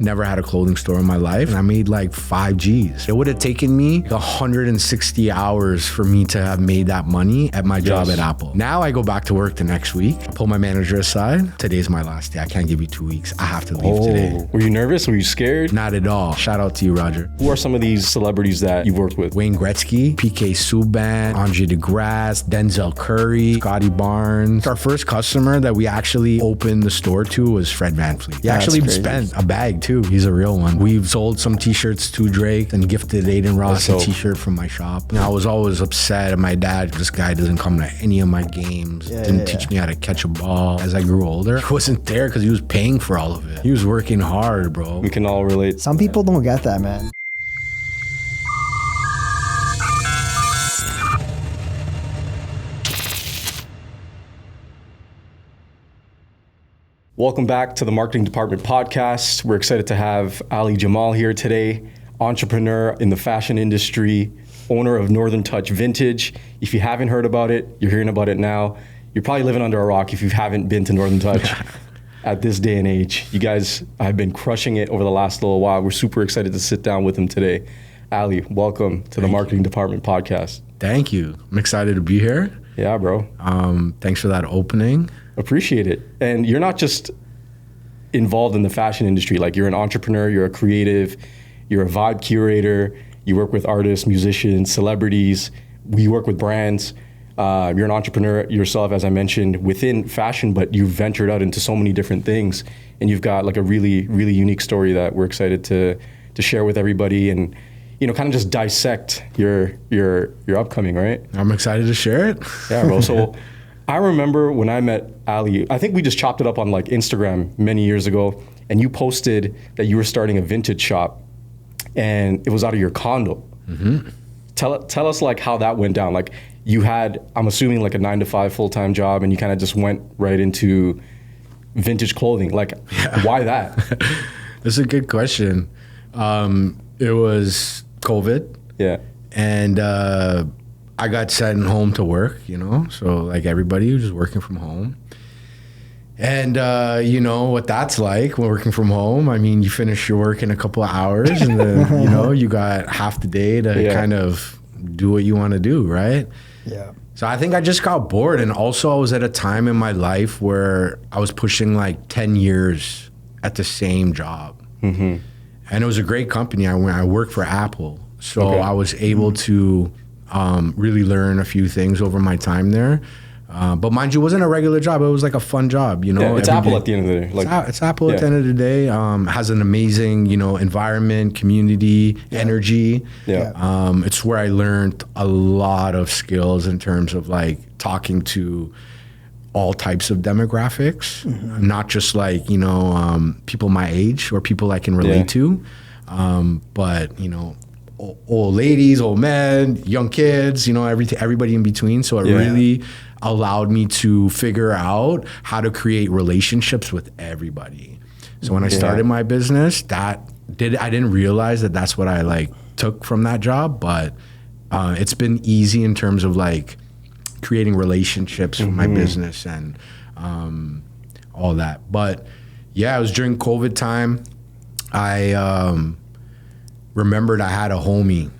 Never had a clothing store in my life, and I made like 5 G's. It would have taken me 160 hours for me to have made that money at my job at Apple. Now I go back to work the next week. I pull my manager aside. Today's my last day. I can't give you 2 weeks. I have to leave today. Were you nervous? Were you scared? Not at all. Shout out to you, Roger. Who are some of these celebrities that you've worked with? Wayne Gretzky, PK Subban, Andre DeGrasse, Denzel Curry, Scotty Barnes. Our first customer that we actually opened the store to was Fred VanVleet. He actually spent a bag too. He's a real one. We've sold some t-shirts to Drake and gifted Aiden Ross a t-shirt from my shop. And I was always upset at my dad. This guy doesn't come to any of my games. Didn't teach me how to catch a ball. As I grew older, he wasn't there because he was paying for all of it. He was working hard, bro. We can all relate. Some people don't get that, man. Welcome back to the Marketing Department podcast. We're excited to have Aly Jamal here today, entrepreneur in the fashion industry, owner of Northern Touch Vintage. If you haven't heard about it, you're hearing about it now. You're probably living under a rock if you haven't been to Northern Touch at this day and age. You guys have been crushing it over the last little while. We're super excited to sit down with him today. Aly, welcome to the Marketing Department podcast. Thank you. I'm excited to be here. Yeah, bro. Thanks for that opening. Appreciate it. And you're not just involved in the fashion industry. Like, you're an entrepreneur, you're a creative, you're a vibe curator, you work with artists, musicians, celebrities, we work with brands. You're an entrepreneur yourself, as I mentioned, within fashion, but you've ventured out into so many different things. And you've got like a really, really unique story that we're excited to share with everybody and, you know, kind of just dissect your upcoming, right? I'm excited to share it. Yeah, bro. So I remember when I met Aly, I think we just chopped it up on like Instagram many years ago, and you posted that you were starting a vintage shop and it was out of your condo. Mm-hmm. Tell us like how that went down. Like, you had, I'm assuming, like a 9-to-5 full-time job, and you kind of just went right into vintage clothing. Like, why that? That's a good question. It was COVID. Yeah. And I got sent home to work, you know, so like everybody was just working from home. And you know what that's like when working from home. I mean, you finish your work in a couple of hours and then, you know, you got half the day to kind of do what you want to do, right? Yeah. So I think I just got bored. And also I was at a time in my life where I was pushing like 10 years at the same job. Mm-hmm. And it was a great company. I worked for Apple. So I was able to really learn a few things over my time there. But mind you, it wasn't a regular job. It was like a fun job, you know. Yeah, it's Apple at the end of the day. Like, it's Apple at the end of the day. Has an amazing, you know, environment, community, energy. Yeah. It's where I learned a lot of skills in terms of like talking to all types of demographics, not just like, you know, people my age or people I can relate to, but, you know, old ladies, old men, young kids, you know, everybody in between. So it really allowed me to figure out how to create relationships with everybody. So when I started my business, I didn't realize that that's what I like took from that job, but it's been easy in terms of like creating relationships with my business and all that. But yeah, it was during COVID time. I remembered I had a homie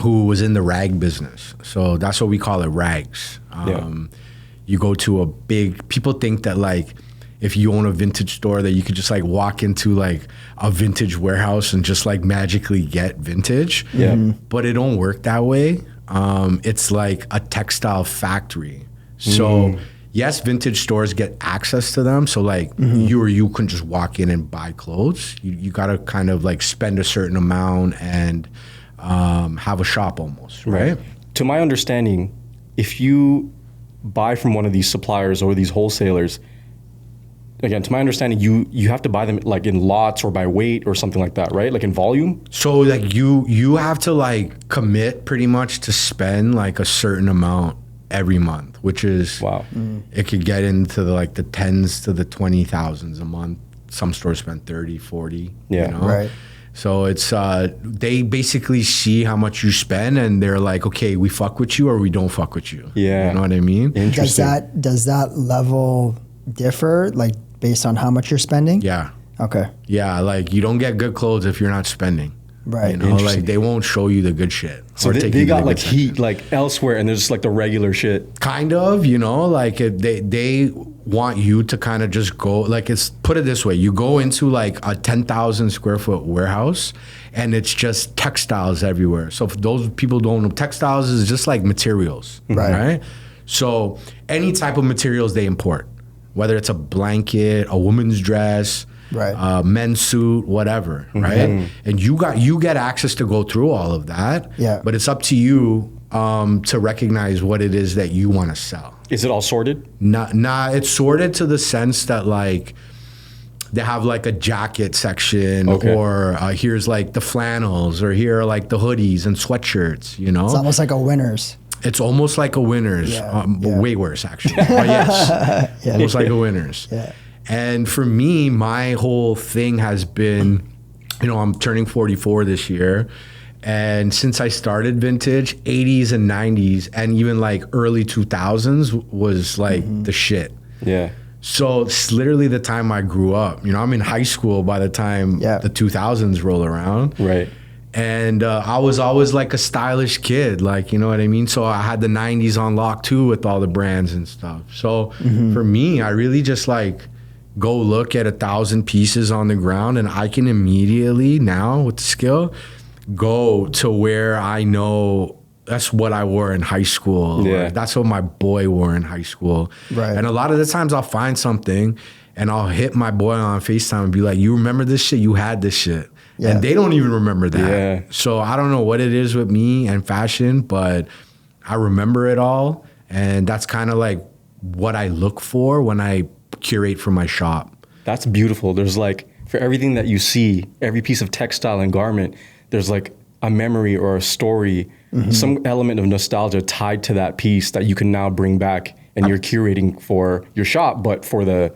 who was in the rag business. So that's what we call it, rags. You go to people think that like if you own a vintage store that you could just like walk into like a vintage warehouse and just like magically get vintage. Yeah. But it don't work that way. It's like a textile factory. So yes, vintage stores get access to them. So like you can just walk in and buy clothes. You gotta kind of like spend a certain amount and have a shop almost, right? To my understanding, if you buy from one of these suppliers or these wholesalers, again, to my understanding, you have to buy them like in lots or by weight or something like that, right? Like in volume? So like you have to like commit pretty much to spend like a certain amount every month, which is, it could get into the tens to the 20,000s a month. Some stores spend 30, 40, you know? Right. So it's, they basically see how much you spend and they're like, okay, we fuck with you or we don't fuck with you. Yeah. You know what I mean? Does that level differ, like based on how much you're spending? Yeah. Okay. Yeah, like you don't get good clothes if you're not spending. Right. You know, like they won't show you the good shit. So they got like heat like elsewhere, and there's just like the regular shit. Kind of, you know, like they want you to kind of just go, like it's, put it this way, you go into like a 10,000 square foot warehouse and it's just textiles everywhere. So for those people don't know, textiles is just like materials, right? So any type of materials they import, whether it's a blanket, a woman's dress, right, men's suit, whatever, right? And you get access to go through all of that. Yeah. But it's up to you to recognize what it is that you want to sell. Is it all sorted? Nah, it's sorted to the sense that like they have like a jacket section, or here's like the flannels, or here are like the hoodies and sweatshirts, you know? It's almost like a Winners. It's almost like a Winners, way worse actually. But yes, almost like a Winners. Yeah. And for me, my whole thing has been, you know, I'm turning 44 this year. And since I started vintage, 80s and 90s and even like early 2000s was like the shit. Yeah. So it's literally the time I grew up. You know, I'm in high school by the time the 2000s roll around. Right. And I was always like a stylish kid, like, you know what I mean? So I had the 90s on lock too with all the brands and stuff. So for me, I really just like go look at 1,000 pieces on the ground and I can immediately now with the skill go to where I know that's what I wore in high school. Yeah. Or that's what my boy wore in high school. Right. And a lot of the times I'll find something and I'll hit my boy on FaceTime and be like, you remember this shit? You had this shit. Yeah. And they don't even remember that. Yeah. So I don't know what it is with me and fashion, but I remember it all. And that's kind of like what I look for when I curate for my shop. That's beautiful. There's like, for everything that you see, every piece of textile and garment, there's like a memory or a story, some element of nostalgia tied to that piece that you can now bring back and you're curating for your shop, but for the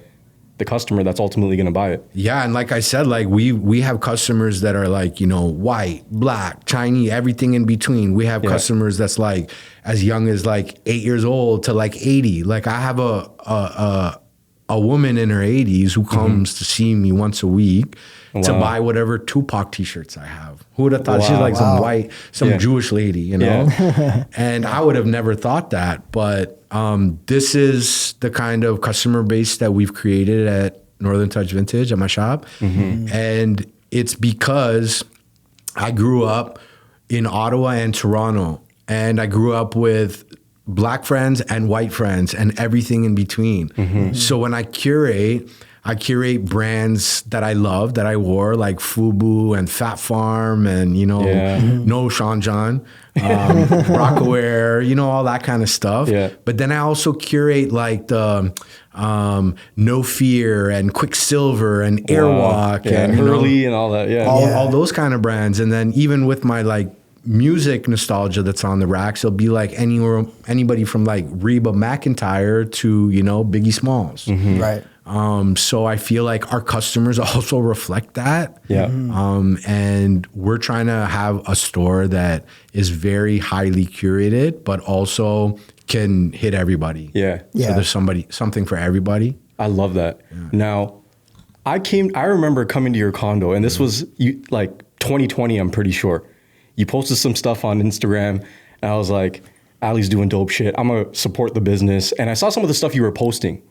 customer that's ultimately going to buy it. Yeah, and like I said, like we have customers that are like, you know, white, black, Chinese, everything in between. We have customers that's like as young as like 8 years old to like 80. Like I have a woman in her 80s who comes to see me once a week to buy whatever Tupac t-shirts I have. Who would have thought she's like some white, some Jewish lady, you know? And I would have never thought that. But this is the kind of customer base that we've created at Northern Touch Vintage at my shop. And it's because I grew up in Ottawa and Toronto. And I grew up with black friends and white friends and everything in between. So when I curate brands that I love, that I wore, like FUBU and Fat Farm and, you know, No Sean John, Rockaware, you know, all that kind of stuff. But then I also curate like the No Fear and Quicksilver and Airwalk and Hurley and all that. All those kind of brands. And then even with my like music nostalgia that's on the racks, it'll be like anybody from like Reba McEntire to, you know, Biggie Smalls. Right. So I feel like our customers also reflect that. And we're trying to have a store that is very highly curated, but also can hit everybody. So there's something for everybody. I love that. Now, I remember coming to your condo, and this was like 2020, I'm pretty sure. You posted some stuff on Instagram, and I was like, Aly's doing dope shit. I'm gonna support the business. And I saw some of the stuff you were posting,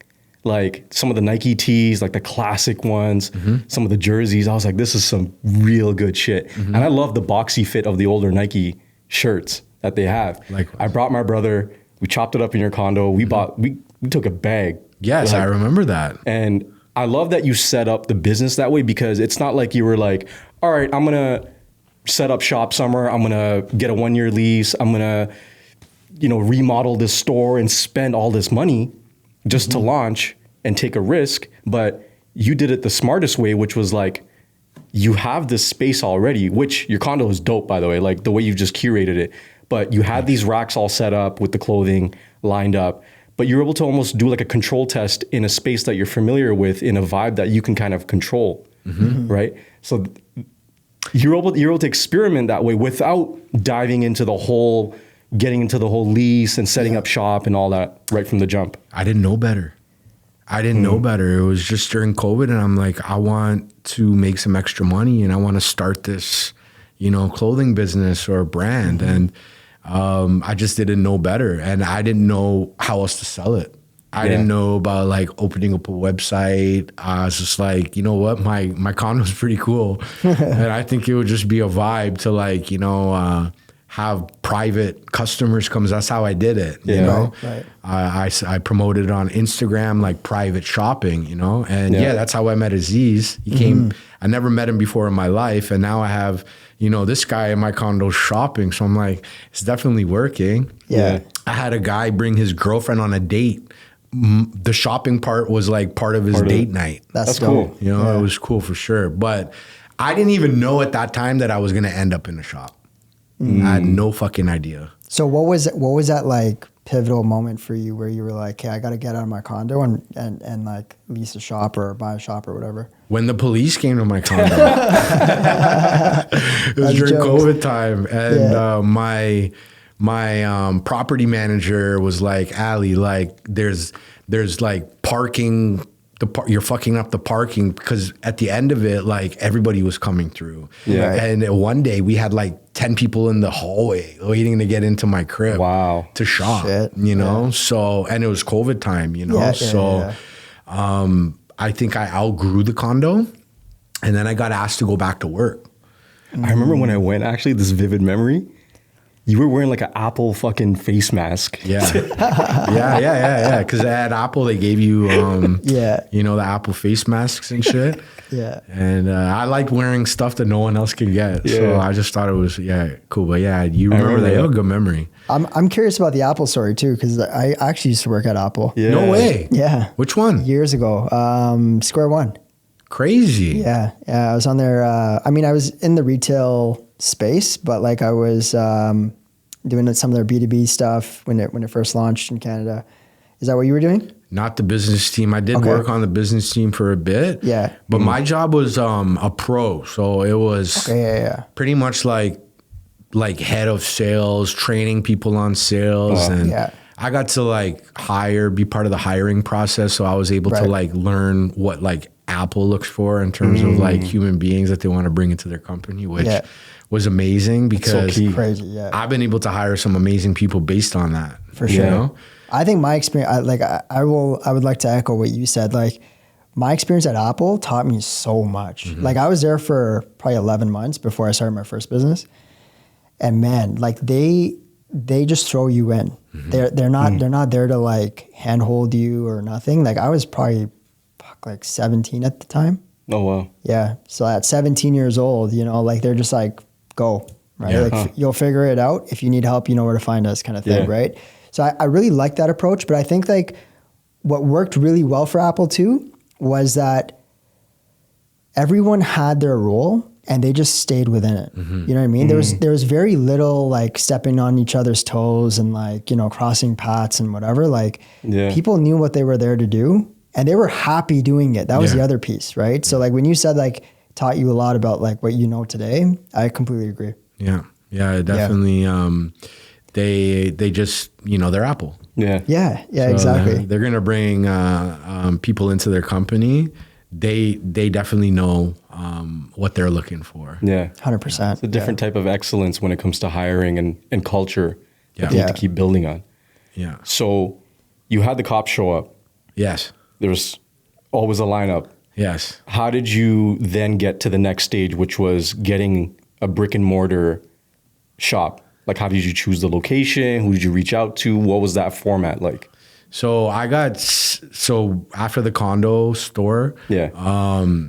like some of the Nike tees, like the classic ones, some of the jerseys. I was like, this is some real good shit. And I love the boxy fit of the older Nike shirts that they have. Likewise. I brought my brother, we chopped it up in your condo. We took a bag. Yes, I remember that. And I love that you set up the business that way, because it's not like you were like, all right, I'm gonna set up shop somewhere. I'm gonna get a 1-year lease. I'm gonna, you know, remodel this store and spend all this money just to launch and take a risk. But you did it the smartest way, which was like, you have this space already, which your condo is dope, by the way, like the way you just curated it. But you had these racks all set up with the clothing lined up, but you're able to almost do like a control test in a space that you're familiar with, in a vibe that you can kind of control, right? So you're able to experiment that way without diving into getting into the whole lease and setting up shop and all that right from the jump. I didn't know better. I didn't know better. It was just during COVID, and I'm like, I want to make some extra money, and I want to start this, clothing business or a brand. And I just didn't know better, and I didn't know how else to sell it. I didn't know about like opening up a website. I was just like, you know what, my condo is pretty cool, and I think it would just be a vibe to like, have private customers come. That's how I did it. You know, right. I promoted on Instagram like private shopping. And that's how I met Aziz. He came. I never met him before in my life, and now I have this guy in my condo shopping. So I'm like, it's definitely working. Yeah. I had a guy bring his girlfriend on a date. The shopping part was like part of his date night. That's cool. It was cool for sure. But I didn't even know at that time that I was going to end up in a shop. I had no fucking idea. So what was that like pivotal moment for you where you were like, hey, I got to get out of my condo and like lease a shop or buy a shop or whatever? When the police came to my condo. It was during COVID time. And my property manager was like, Aly, like there's like parking, you're fucking up the parking, because at the end of it, like everybody was coming through. Yeah. And one day we had like 10 people in the hallway waiting to get into my crib. Wow. To shop, Shit. So, and it was COVID time, I think I outgrew the condo, and then I got asked to go back to work. I remember when I went, actually, this vivid memory. You were wearing like an Apple fucking face mask. Yeah. Yeah. Because at Apple, they gave you, the Apple face masks and shit. Yeah. And I liked wearing stuff that no one else could get. Yeah. So I just thought it was, cool. But yeah, you remember that. You have a good memory. I'm curious about the Apple story too, because I actually used to work at Apple. Yeah. No way. Yeah. Which one? Years ago. Square One. Crazy. Yeah. I was on there. I was in the retail space, but like I was doing some of their B2B stuff when it first launched in Canada. Is that what you were doing? Not the business team. I did work on the business team for a bit. Yeah. But my job was a pro. So it was pretty much like head of sales, training people on sales. I got to like be part of the hiring process. So I was able to like learn what like Apple looks for in terms of like human beings that they want to bring into their company, which was amazing because crazy, I've been able to hire some amazing people based on that. For sure. I think my experience, I would like to echo what you said. Like my experience at Apple taught me so much. Like I was there for probably 11 months before I started my first business. And man, like they just throw you in. They're not there to like handhold you or nothing. Like I was probably like 17 at the time. Oh wow. Yeah. So at 17 years old, like they're just like, go, right? Like you'll figure it out. If you need help, you know where to find us, kind of thing, right? So I really like that approach, but I think like what worked really well for Apple too was that everyone had their role and they just stayed within it. You know what I mean? There was very little like stepping on each other's toes and like, crossing paths and whatever. Like people knew what they were there to do and they were happy doing it. That was the other piece, right? So like when you said like taught you a lot about like what you know today, I completely agree. Yeah, definitely. They just, they're Apple. Yeah, So exactly. They're going to bring people into their company. They definitely know what they're looking for. Yeah. 100%. It's a different type of excellence when it comes to hiring and culture that you have to keep building on. Yeah. So you had the cops show up. Yes. There's always a lineup. Yes. How did you then get to the next stage, which was getting a brick and mortar shop? Like, how did you choose the location? Who did you reach out to? What was that format like? So after the condo store, I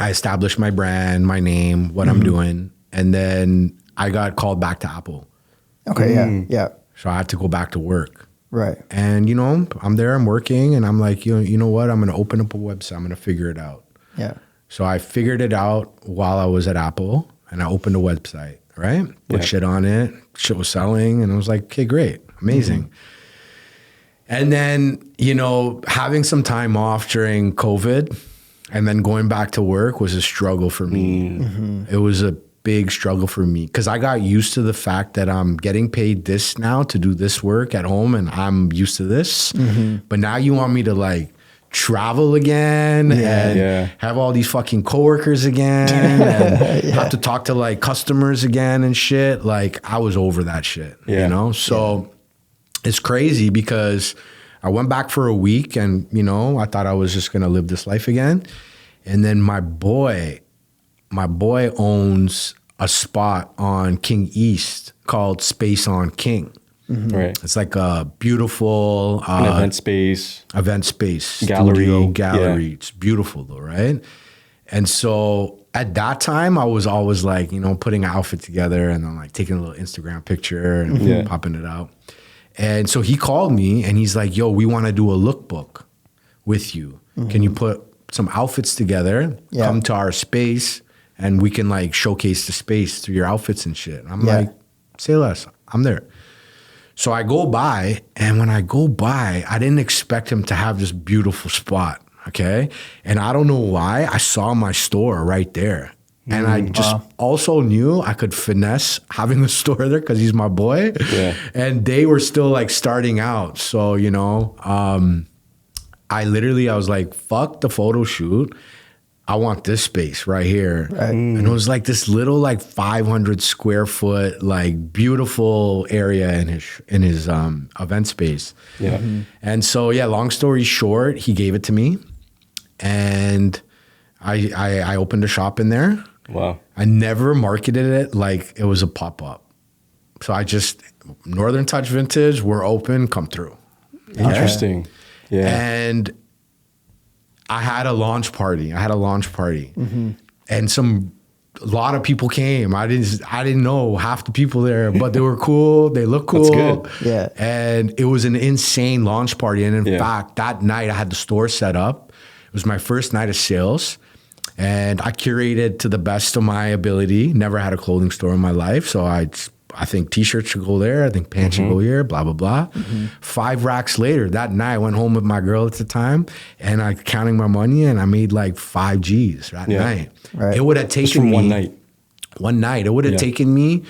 established my brand, my name, what I'm doing. And then I got called back to Apple. Okay. Yeah. So I had to go back to work. Right. And, I'm there, I'm working, and I'm like, you know what? I'm going to open up a website. I'm going to figure it out. Yeah. So I figured it out while I was at Apple, and I opened a website, right? Put shit on it. Shit was selling, and I was like, okay, great. Amazing. And then, having some time off during COVID and then going back to work was a struggle for me. It was a big struggle for me because I got used to the fact that I'm getting paid this now to do this work at home and I'm used to this. But now you want me to like travel again and have all these fucking coworkers again and have to talk to like customers again and shit. Like I was over that shit, you know? So it's crazy because I went back for a week and, you know, I thought I was just going to live this life again. And then my boy owns a spot on King East called Space on King. Right. It's like a beautiful an event space, gallery. It's beautiful though, right? And so at that time, I was always like, you know, putting an outfit together and then like taking a little Instagram picture and popping it out. And so he called me and he's like, yo, we want to do a lookbook with you. Can you put some outfits together, come to our space, and we can like showcase the space through your outfits and shit. And I'm like, say less, I'm there. So I go by, and when I go by, I didn't expect him to have this beautiful spot, okay? And I don't know why, I saw my store right there. And I just also knew I could finesse having a store there because he's my boy. Yeah. And they were still like starting out. So, you know, I was like, fuck the photo shoot. I want this space right here. Right. And it was like this little like 500 square foot, like beautiful area in his event space. Yeah. And so, yeah, long story short, he gave it to me and I opened a shop in there. Wow. I never marketed it like it was a pop-up. So I just, Northern Touch Vintage, we're open, come through. Interesting. Yeah. And I had a launch party. And a lot of people came. I didn't know half the people there, but they were cool. They looked cool. That's good. Yeah. And it was an insane launch party. And in fact, that night I had the store set up. It was my first night of sales. And I curated to the best of my ability. Never had a clothing store in my life. So I think t-shirts should go there. I think pants should go here, blah, blah, blah. 5 racks later, that night, I went home with my girl at the time and I counting my money and I made like 5 G's that night. Right. It would have taken from me one night. It would have taken me,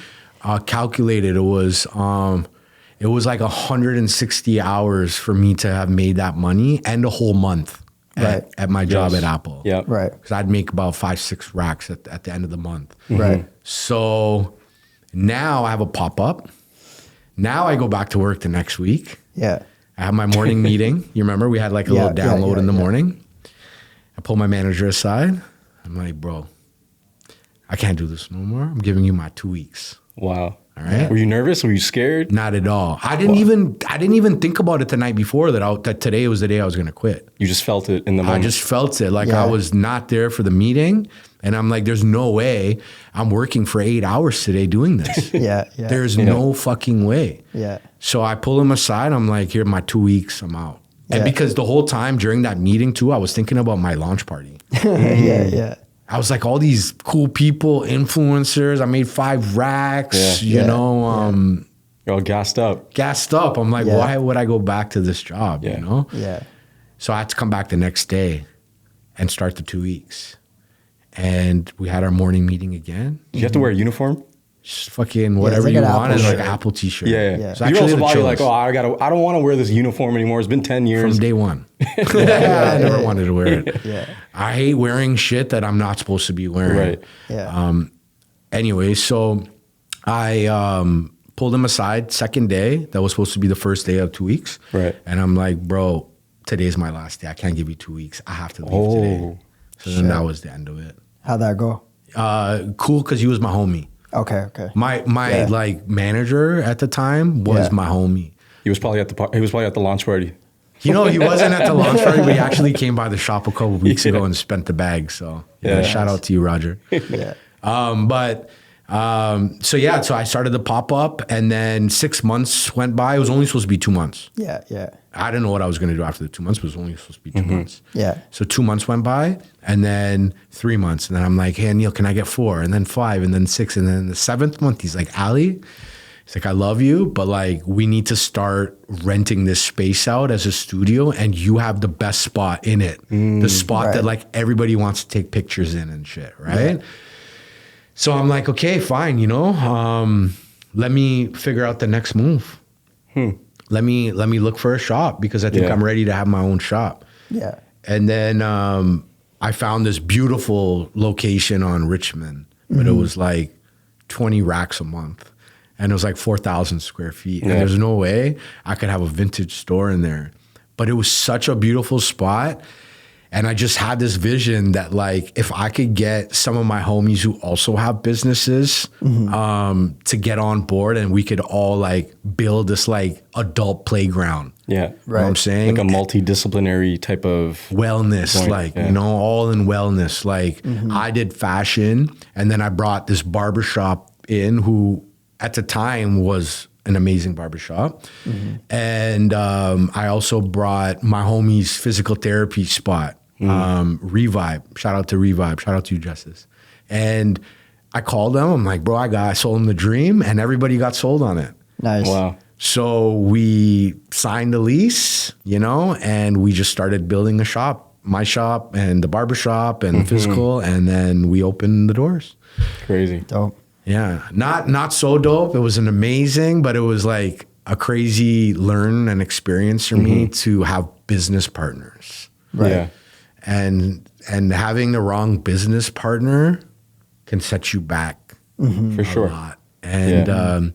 calculated, it was like 160 hours for me to have made that money and a whole month at my job at Apple. Yeah. Right. Because I'd make about 5-6 racks at the end of the month. Right. So now I have a pop-up. Now I go back to work the next week. Yeah. I have my morning meeting. You remember we had like a little download in the morning. I pull my manager aside. I'm like, bro, I can't do this no more. I'm giving you my 2 weeks. Wow. All right. Were you nervous? Were you scared? Not at all. I didn't even think about it the night before that today was the day I was going to quit. You just felt it in the moment. I just felt it. Like I was not there for the meeting. And I'm like, there's no way I'm working for 8 hours today doing this. There's no fucking way. Yeah. So I pull him aside. I'm like, here, my 2 weeks, I'm out. And because the whole time during that meeting too, I was thinking about my launch party. Yeah. I was like, all these cool people, influencers. I made 5 racks, you know. You're all gassed up. I'm like, why would I go back to this job, you know? Yeah. So I had to come back the next day and start the 2 weeks. And we had our morning meeting again. Did you have to wear a uniform? Just fucking whatever like you an want. It's Apple like an Apple t-shirt. Yeah. So you also the probably like, I don't want to wear this uniform anymore. It's been 10 years. From day one. I never wanted to wear it. Yeah. I hate wearing shit that I'm not supposed to be wearing. Right. Yeah. Anyway, so I pulled him aside second day. That was supposed to be the first day of 2 weeks. Right. And I'm like, bro, today's my last day. I can't give you 2 weeks. I have to leave today. So then that was the end of it. How'd that go? Cool, because he was my homie. Okay. My like manager at the time was my homie. He was probably at the launch party. You know, he wasn't at the launch party, but he actually came by the shop a couple of weeks ago and spent the bag. So shout out to you, Roger. So I started the pop-up and then 6 months went by. It was only supposed to be 2 months. Yeah. I didn't know what I was going to do after the 2 months, but it was only supposed to be 2 months. Yeah. So 2 months went by and then 3 months. And then I'm like, hey, Neil, can I get 4? And then 5 and then 6. And then the 7th month, he's like, Aly, he's like, I love you, but like, we need to start renting this space out as a studio and you have the best spot in it. The spot that like everybody wants to take pictures in and shit, right? Yeah. So I'm like, okay, fine, you know, let me figure out the next move. Let me look for a shop because I think I'm ready to have my own shop. Yeah. And then I found this beautiful location on Richmond, but it was like 20 racks a month. And it was like 4,000 square feet. And there's no way I could have a vintage store in there. But it was such a beautiful spot. And I just had this vision that like, if I could get some of my homies who also have businesses to get on board and we could all like build this like adult playground. Yeah. Right. You know what I'm saying? Like a multidisciplinary type of wellness, point, like, you know, all in wellness. Like I did fashion and then I brought this barbershop in who at the time was an amazing barbershop. And I also brought my homie's physical therapy spot, Revive. Shout out to Revive. Shout out to you, Justice. And I called them. I'm like, bro, I sold them the dream and everybody got sold on it. Nice. wow. So we signed the lease, you know, and we just started building a shop, my shop and the barbershop and physical. And then we opened the doors. Crazy. Dope. Yeah, not so dope. It was an amazing, but it was like a crazy learn and experience for me to have business partners. Right. Yeah. And having the wrong business partner can set you back For a sure. lot. And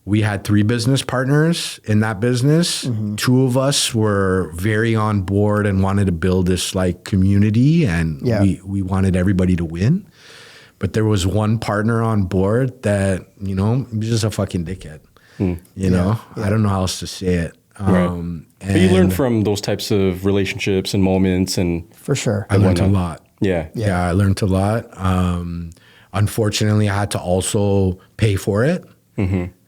we had 3 business partners in that business. 2 of us were very on board and wanted to build this like community, and we wanted everybody to win. But there was one partner on board that, you know, he was just a fucking dickhead. You know, I don't know how else to say it. Right. But you learn from those types of relationships and moments, and For sure. I learned a lot. yeah. Yeah, I learned a lot. Unfortunately, I had to also pay for it.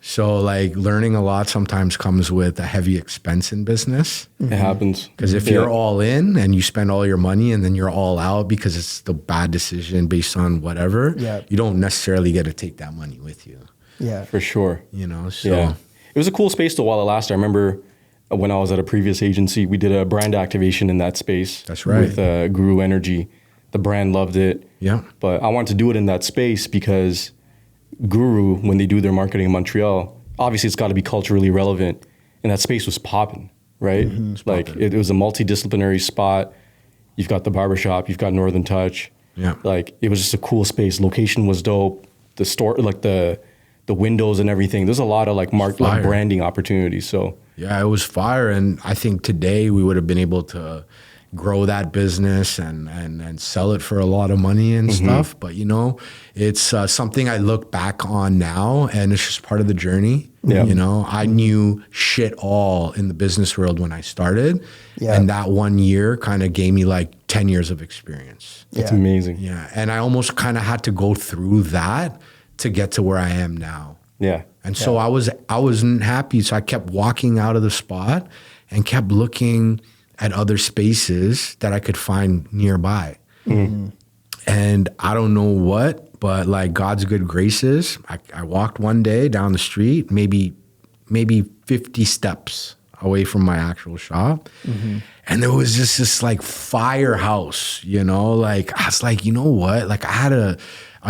So like learning a lot sometimes comes with a heavy expense in business. It happens. Because if you're all in and you spend all your money and then you're all out because it's the bad decision based on whatever, you don't necessarily get to take that money with you. Yeah. For sure. You know, so Yeah. It was a cool space though while it lasted. I remember when I was at a previous agency, we did a brand activation in that space. That's right. With Guru Energy. The brand loved it. Yeah. But I wanted to do it in that space because Guru, when they do their marketing in Montreal, obviously it's got to be culturally relevant. And that space was popping, right? Like it was a multidisciplinary spot. You've got the barbershop, you've got Northern Touch. Yeah. Like it was just a cool space. Location was dope. The store, like the windows and everything. There's a lot of like like branding opportunities. So yeah, it was fire. And I think today we would have been able to grow that business and sell it for a lot of money and stuff. But, you know, it's something I look back on now, and it's just part of the journey. Yeah. You know, I knew shit all in the business world when I started. Yeah. And that 1 year kind of gave me like 10 years of experience. that's amazing. Yeah. And I almost kind of had to go through that to get to where I am now. Yeah. And so I wasn't happy. So I kept walking out of the spot and kept looking at other spaces that I could find nearby. And I don't know what, but like God's good graces, I walked one day down the street, maybe 50 steps away from my actual shop. And there was just this like firehouse, you know, like I was like, you know what? Like I had a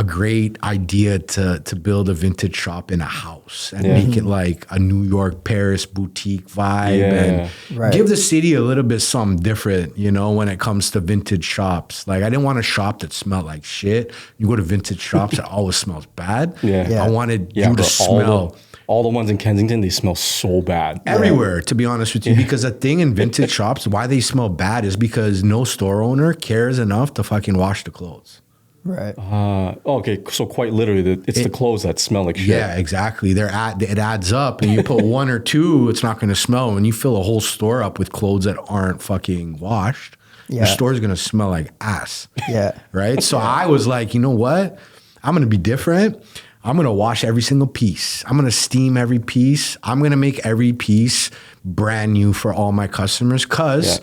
great idea to build a vintage shop in a house and make it like a New York, Paris boutique vibe and give the city a little bit something different, you know, when it comes to vintage shops. Like I didn't want a shop that smelled like shit. You go to vintage shops, it always smells bad. I wanted you to smell. All the ones in Kensington, they smell so bad. Everywhere, to be honest with you, because the thing in vintage shops, why they smell bad is because no store owner cares enough to fucking wash the clothes. Right. Okay, so quite literally, it's the clothes that smell like shit. Yeah, exactly. It adds up, and you put 1 or 2, it's not going to smell. When you fill a whole store up with clothes that aren't fucking washed, your store's going to smell like ass. Yeah. Right? So I was like, you know what? I'm going to be different. I'm going to wash every single piece. I'm going to steam every piece. I'm going to make every piece brand new for all my customers because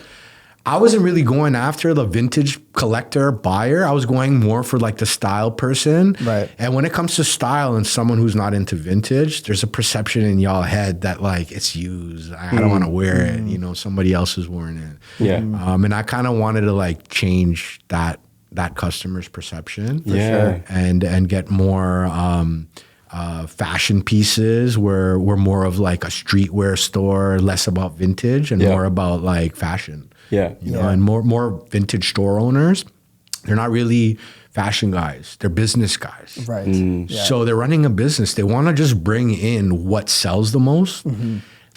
I wasn't really going after the vintage collector buyer. I was going more for like the style person. Right. And when it comes to style and someone who's not into vintage, there's a perception in y'all head that like it's used. I don't want to wear it. You know, somebody else is wearing it. Yeah. And I kind of wanted to like change that customer's perception. For sure. And get more fashion pieces where we're more of like a streetwear store, less about vintage and more about like fashion. Yeah. You know, and more vintage store owners, they're not really fashion guys. They're business guys. Right. Yeah. So they're running a business. They want to just bring in what sells the most.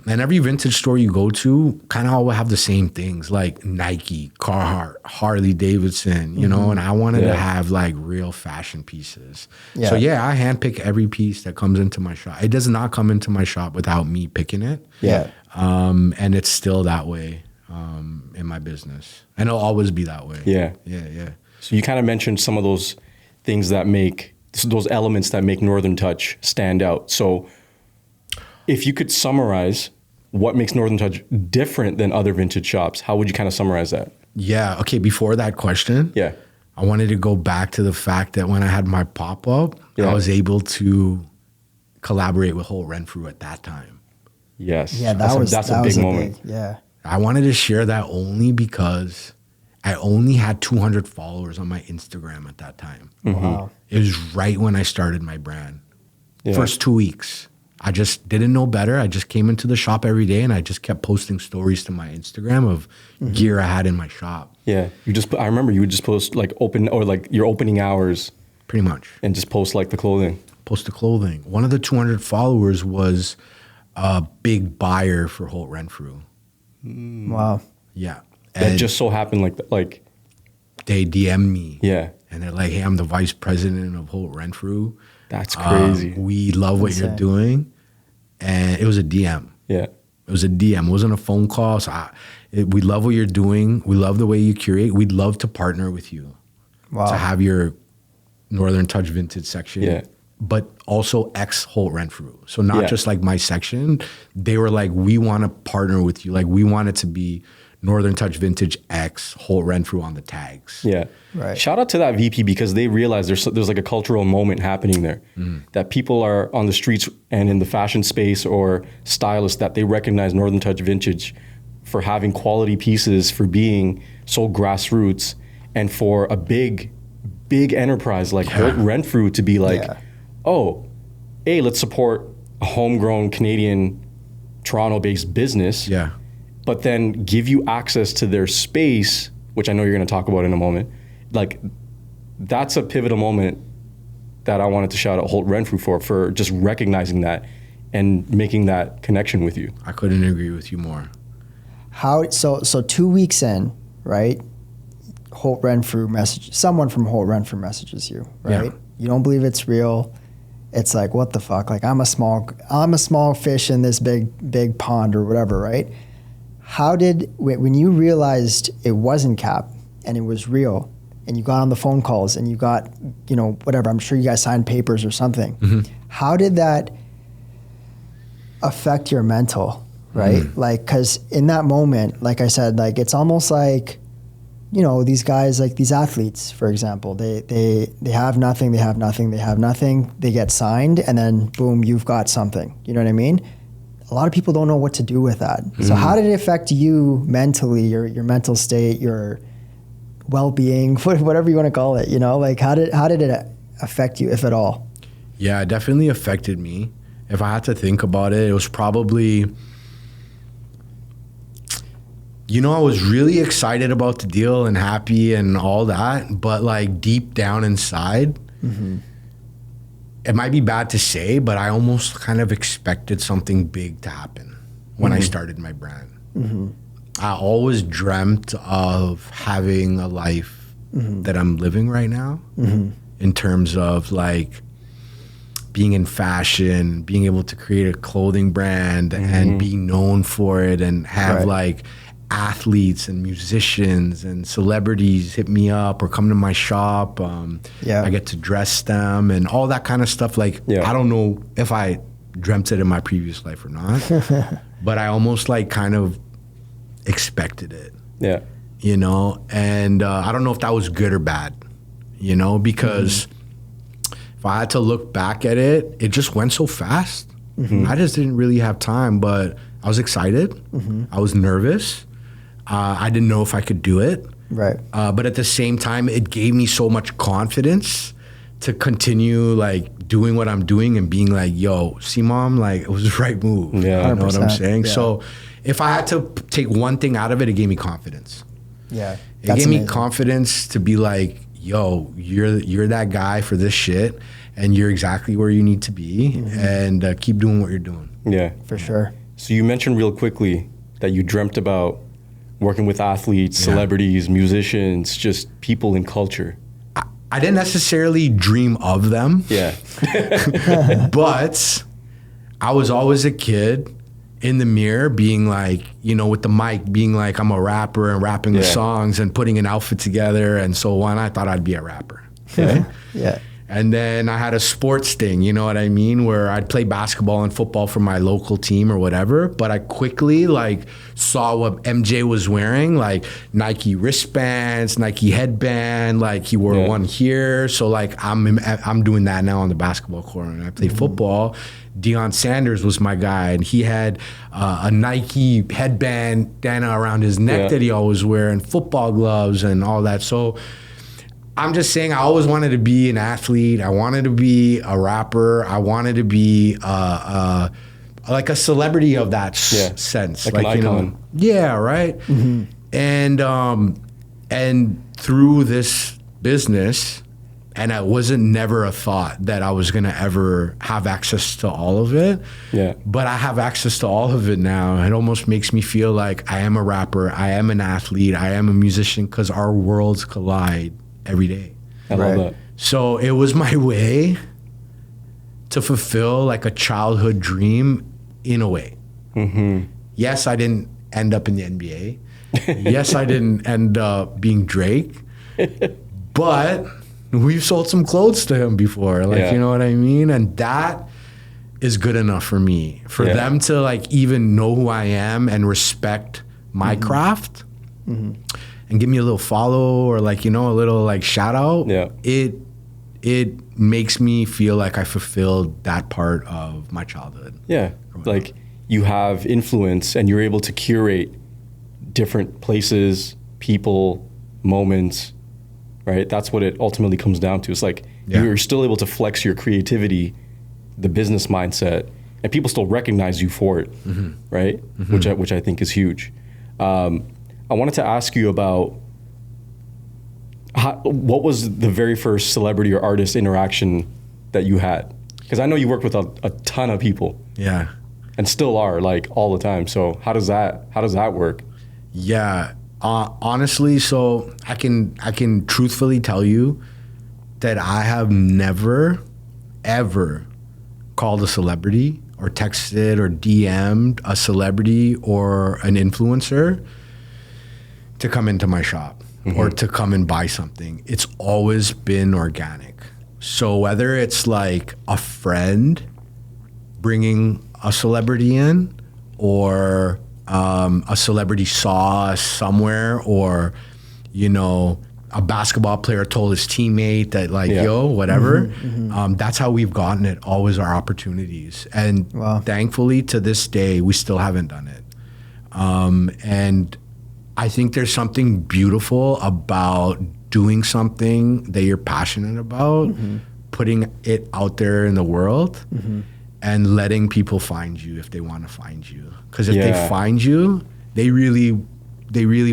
And every vintage store you go to kind of all have the same things, like Nike, Carhartt, Harley Davidson, you know, and I wanted to have like real fashion pieces. So yeah, I handpick every piece that comes into my shop. It does not come into my shop without me picking it. Yeah. And it's still that way in my business. And it'll always be that way. Yeah. Yeah. So you kind of mentioned some of those things that make, those elements that make Northern Touch stand out. So if you could summarize what makes Northern Touch different than other vintage shops, how would you kind of summarize that? Yeah. Okay. Before that question, I wanted to go back to the fact that when I had my pop-up, I was able to collaborate with Holt Renfrew at that time. Yes. Yeah, that's a big moment. I wanted to share that only because I only had 200 followers on my Instagram at that time. Wow. It was right when I started my brand. First 2 weeks. I just didn't know better. I just came into the shop every day and I just kept posting stories to my Instagram of gear I had in my shop. Yeah. I remember you would just post like your opening hours. Pretty much. And just post like the clothing. Post the clothing. One of the 200 followers was a big buyer for Holt Renfrew. Wow. Yeah. That just so happened like they DM'd me. Yeah. And they're like, hey, I'm the vice president of Holt Renfrew. That's crazy. We love what you're doing. And it was a DM. Yeah. It was a DM. It wasn't a phone call. So we love what you're doing. We love the way you curate. We'd love to partner with you. Wow. To have your Northern Touch vintage section. Yeah. But also ex Holt Renfrew. So not just like my section. They were like, we want to partner with you. Like we want it to be Northern Touch Vintage X Holt Renfrew on the tags. Yeah. Right. Shout out to that VP because they realize there's like a cultural moment happening there. That people are on the streets and in the fashion space or stylists that they recognize Northern Touch Vintage for having quality pieces, for being so grassroots, and for a big enterprise like Holt Renfrew to be like, oh, hey, let's support a homegrown Canadian Toronto-based business. Yeah. But then give you access to their space, which I know you're going to talk about in a moment. Like, that's a pivotal moment that I wanted to shout out Holt Renfrew for just recognizing that and making that connection with you. I couldn't agree with you more. So 2 weeks in, right? Someone from Holt Renfrew messages you, right? Yeah. You don't believe it's real. It's like, what the fuck? Like I'm a small fish in this big pond or whatever, right? When you realized it wasn't cap and it was real and you got on the phone calls and you got, whatever, I'm sure you guys signed papers or something. How did that affect your mental, right? Like, cause in that moment, like I said, like, it's almost like, these guys, like these athletes, for example, they have nothing, they get signed and then boom, you've got something. You know what I mean? A lot of people don't know what to do with that. So how did it affect you mentally, your mental state, your well-being, whatever you want to call it, like how did it affect you, if at all? Yeah, it definitely affected me. If I had to think about it, it was probably, I was really excited about the deal and happy and all that, but like deep down inside, it might be bad to say, but I almost kind of expected something big to happen when I started my brand. I always dreamt of having a life that I'm living right now in terms of like being in fashion, being able to create a clothing brand and being known for it and have like athletes and musicians and celebrities hit me up or come to my shop. I get to dress them and all that kind of stuff. Like, I don't know if I dreamt it in my previous life or not, but I almost like kind of expected it. Yeah. And I don't know if that was good or bad, because if I had to look back at it, it just went so fast. I just didn't really have time, but I was excited. I was nervous. I didn't know if I could do it. Right. But at the same time, it gave me so much confidence to continue like doing what I'm doing and being like, yo, see mom, like it was the right move. Yeah. You know what I'm saying? Yeah. So if I had to take one thing out of it, it gave me confidence. Yeah. It gave me confidence to be like, yo, you're that guy for this shit, and you're exactly where you need to be, and keep doing what you're doing. Yeah. For sure. So you mentioned real quickly that you dreamt about working with athletes, celebrities, musicians, just people in culture. I didn't necessarily dream of them. Yeah. But I was always a kid in the mirror being like, you know, with the mic, being like, I'm a rapper and rapping the songs and putting an outfit together and so on. I thought I'd be a rapper. Right? Yeah. And then I had a sports thing, you know what I mean? Where I'd play basketball and football for my local team or whatever. But I quickly like saw what MJ was wearing, like Nike wristbands, Nike headband, like he wore one here. So like I'm doing that now on the basketball court. And I played football. Deion Sanders was my guy, and he had a Nike headband around his neck that he always wear, and football gloves and all that. So I'm just saying, I always wanted to be an athlete. I wanted to be a rapper. I wanted to be like a celebrity of that sense, like an icon. You know, yeah, right. And through this business, and it wasn't never a thought that I was gonna ever have access to all of it. Yeah. But I have access to all of it now. It almost makes me feel like I am a rapper, I am an athlete, I am a musician, because our worlds collide every day. I love that. So it was my way to fulfill like a childhood dream in a way. Yes, I didn't end up in the NBA. Yes, I didn't end up being Drake. But we've sold some clothes to him before. Like, you know what I mean? And that is good enough for me. For them to like even know who I am and respect my craft. And give me a little follow or like, you know, a little like shout out. Yeah. It makes me feel like I fulfilled that part of my childhood. Yeah. Like you have influence and you're able to curate different places, people, moments, right? That's what it ultimately comes down to. It's like you're still able to flex your creativity, the business mindset, and people still recognize you for it, right? Which I think is huge. I wanted to ask you about what was the very first celebrity or artist interaction that you had? Because I know you worked with a ton of people. Yeah. And still are, like, all the time. So how does that work? Yeah. Honestly, so I can truthfully tell you that I have never, ever called a celebrity or texted or DM'd a celebrity or an influencer to come into my shop or to come and buy something. It's always been organic. So whether it's like a friend bringing a celebrity in, or a celebrity saw us somewhere, or, you know, a basketball player told his teammate that like, yo, whatever. That's how we've gotten it, always our opportunities. And thankfully to this day, we still haven't done it. And I think there's something beautiful about doing something that you're passionate about, putting it out there in the world, and letting people find you if they want to find you. Because if they find you, they really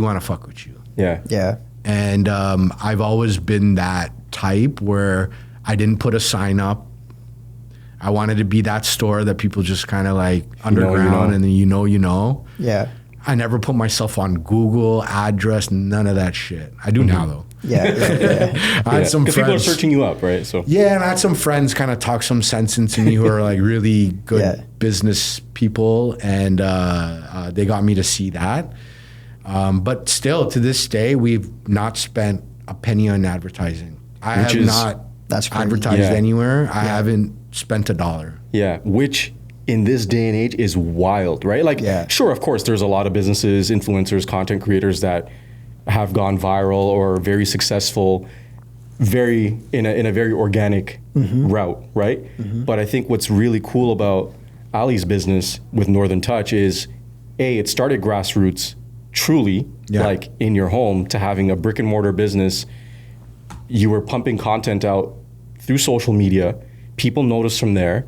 want to fuck with you. Yeah. Yeah. And I've always been that type where I didn't put a sign up. I wanted to be that store that people just kind of like underground, and then you know. Yeah. I never put myself on Google, address, none of that shit. I do now though. Yeah. I had some friends. Because people are searching you up, right? So yeah, and I had some friends kind of talk some sense into me who are like really good business people, and they got me to see that. But still, to this day, we've not spent a penny on advertising. I have not advertised anywhere. I haven't spent $1. Yeah, which in this day and age is wild, right? Like, sure, of course, there's a lot of businesses, influencers, content creators that have gone viral or very successful, in a very organic route, right? But I think what's really cool about Aly's business with Northern Touch is, it started grassroots, truly, like in your home, to having a brick and mortar business. You were pumping content out through social media. People notice from there,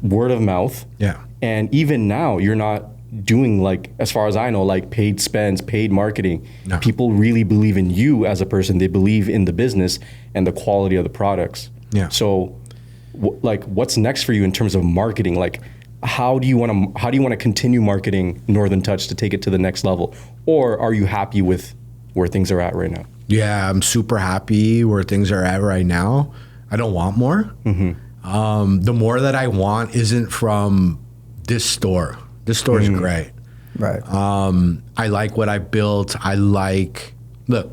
word of mouth. Yeah. And even now, you're not doing, like, as far as I know, like paid spends, paid marketing. No. People really believe in you as a person. They believe in the business and the quality of the products. Yeah. So like, what's next for you in terms of marketing? Like, how do you want to continue marketing Northern Touch to take it to the next level? Or are you happy with where things are at right now? Yeah, I'm super happy where things are at right now. I don't want more. The more that I want isn't from this store. This store is great. Right. I like what I built. Look,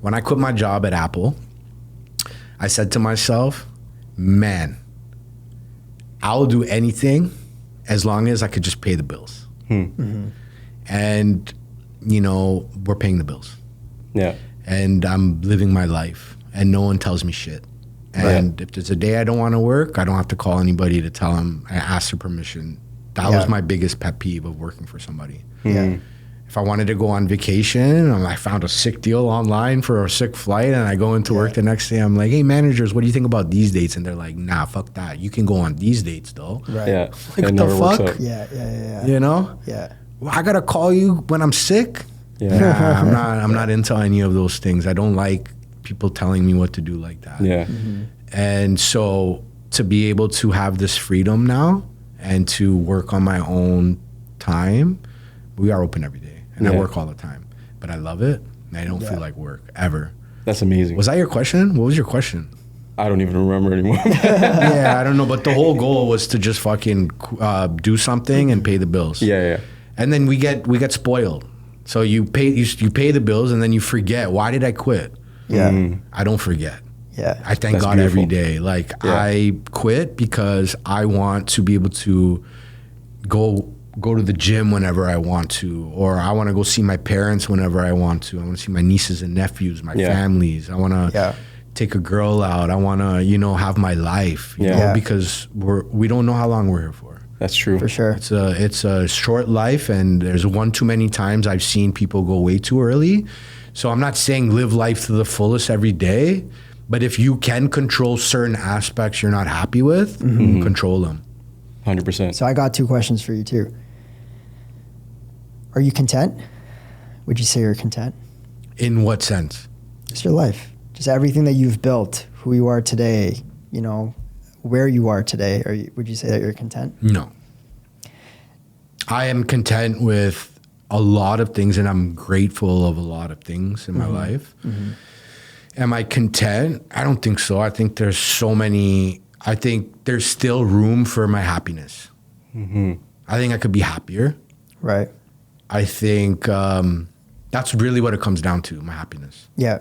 when I quit my job at Apple, I said to myself, man, I'll do anything as long as I could just pay the bills. And, you know, we're paying the bills. Yeah. And I'm living my life and no one tells me shit. And if there's a day I don't want to work, I don't have to call anybody to tell them I asked for permission. That was my biggest pet peeve of working for somebody. Yeah. If I wanted to go on vacation and I found a sick deal online for a sick flight and I go into work the next day, I'm like, hey, managers, what do you think about these dates? And they're like, nah, fuck that. You can go on these dates though. Right. Yeah. Like, It what never the works fuck? out. Yeah. You know? Yeah. Well, I gotta call you when I'm sick. Yeah. Nah, I'm not into any of those things. I don't like people telling me what to do like that. Yeah. And so to be able to have this freedom now and to work on my own time, we are open every day. And I work all the time. But I love it. And I don't feel like work ever. That's amazing. Was that your question? What was your question? I don't even remember anymore. Yeah, I don't know. But the whole goal was to just fucking do something and pay the bills. Yeah. And then we get spoiled. So you pay the bills and then you forget, why did I quit? Yeah. I don't forget. Yeah. I thank That's God beautiful. every day. Like I quit because I want to be able to go to the gym whenever I want to, or I want to go see my parents whenever I want to. I want to see my nieces and nephews, my families. I want to take a girl out. I want to, you know, have my life, you know, because we don't know how long we're here for. That's true. For sure. It's a short life, and there's one too many times I've seen people go way too early. So I'm not saying live life to the fullest every day, but if you can control certain aspects you're not happy with, control them. 100%. So I got two questions for you too. Are you content? Would you say you're content? In what sense? Just your life, just everything that you've built, who you are today, you know, where you are today. Would you say that you're content? No. I am content with a lot of things, and I'm grateful of a lot of things in my life. Am I content? I don't think so. I think there's still room for my happiness. I think I could be happier. Right. I think that's really what it comes down to, my happiness. Yeah.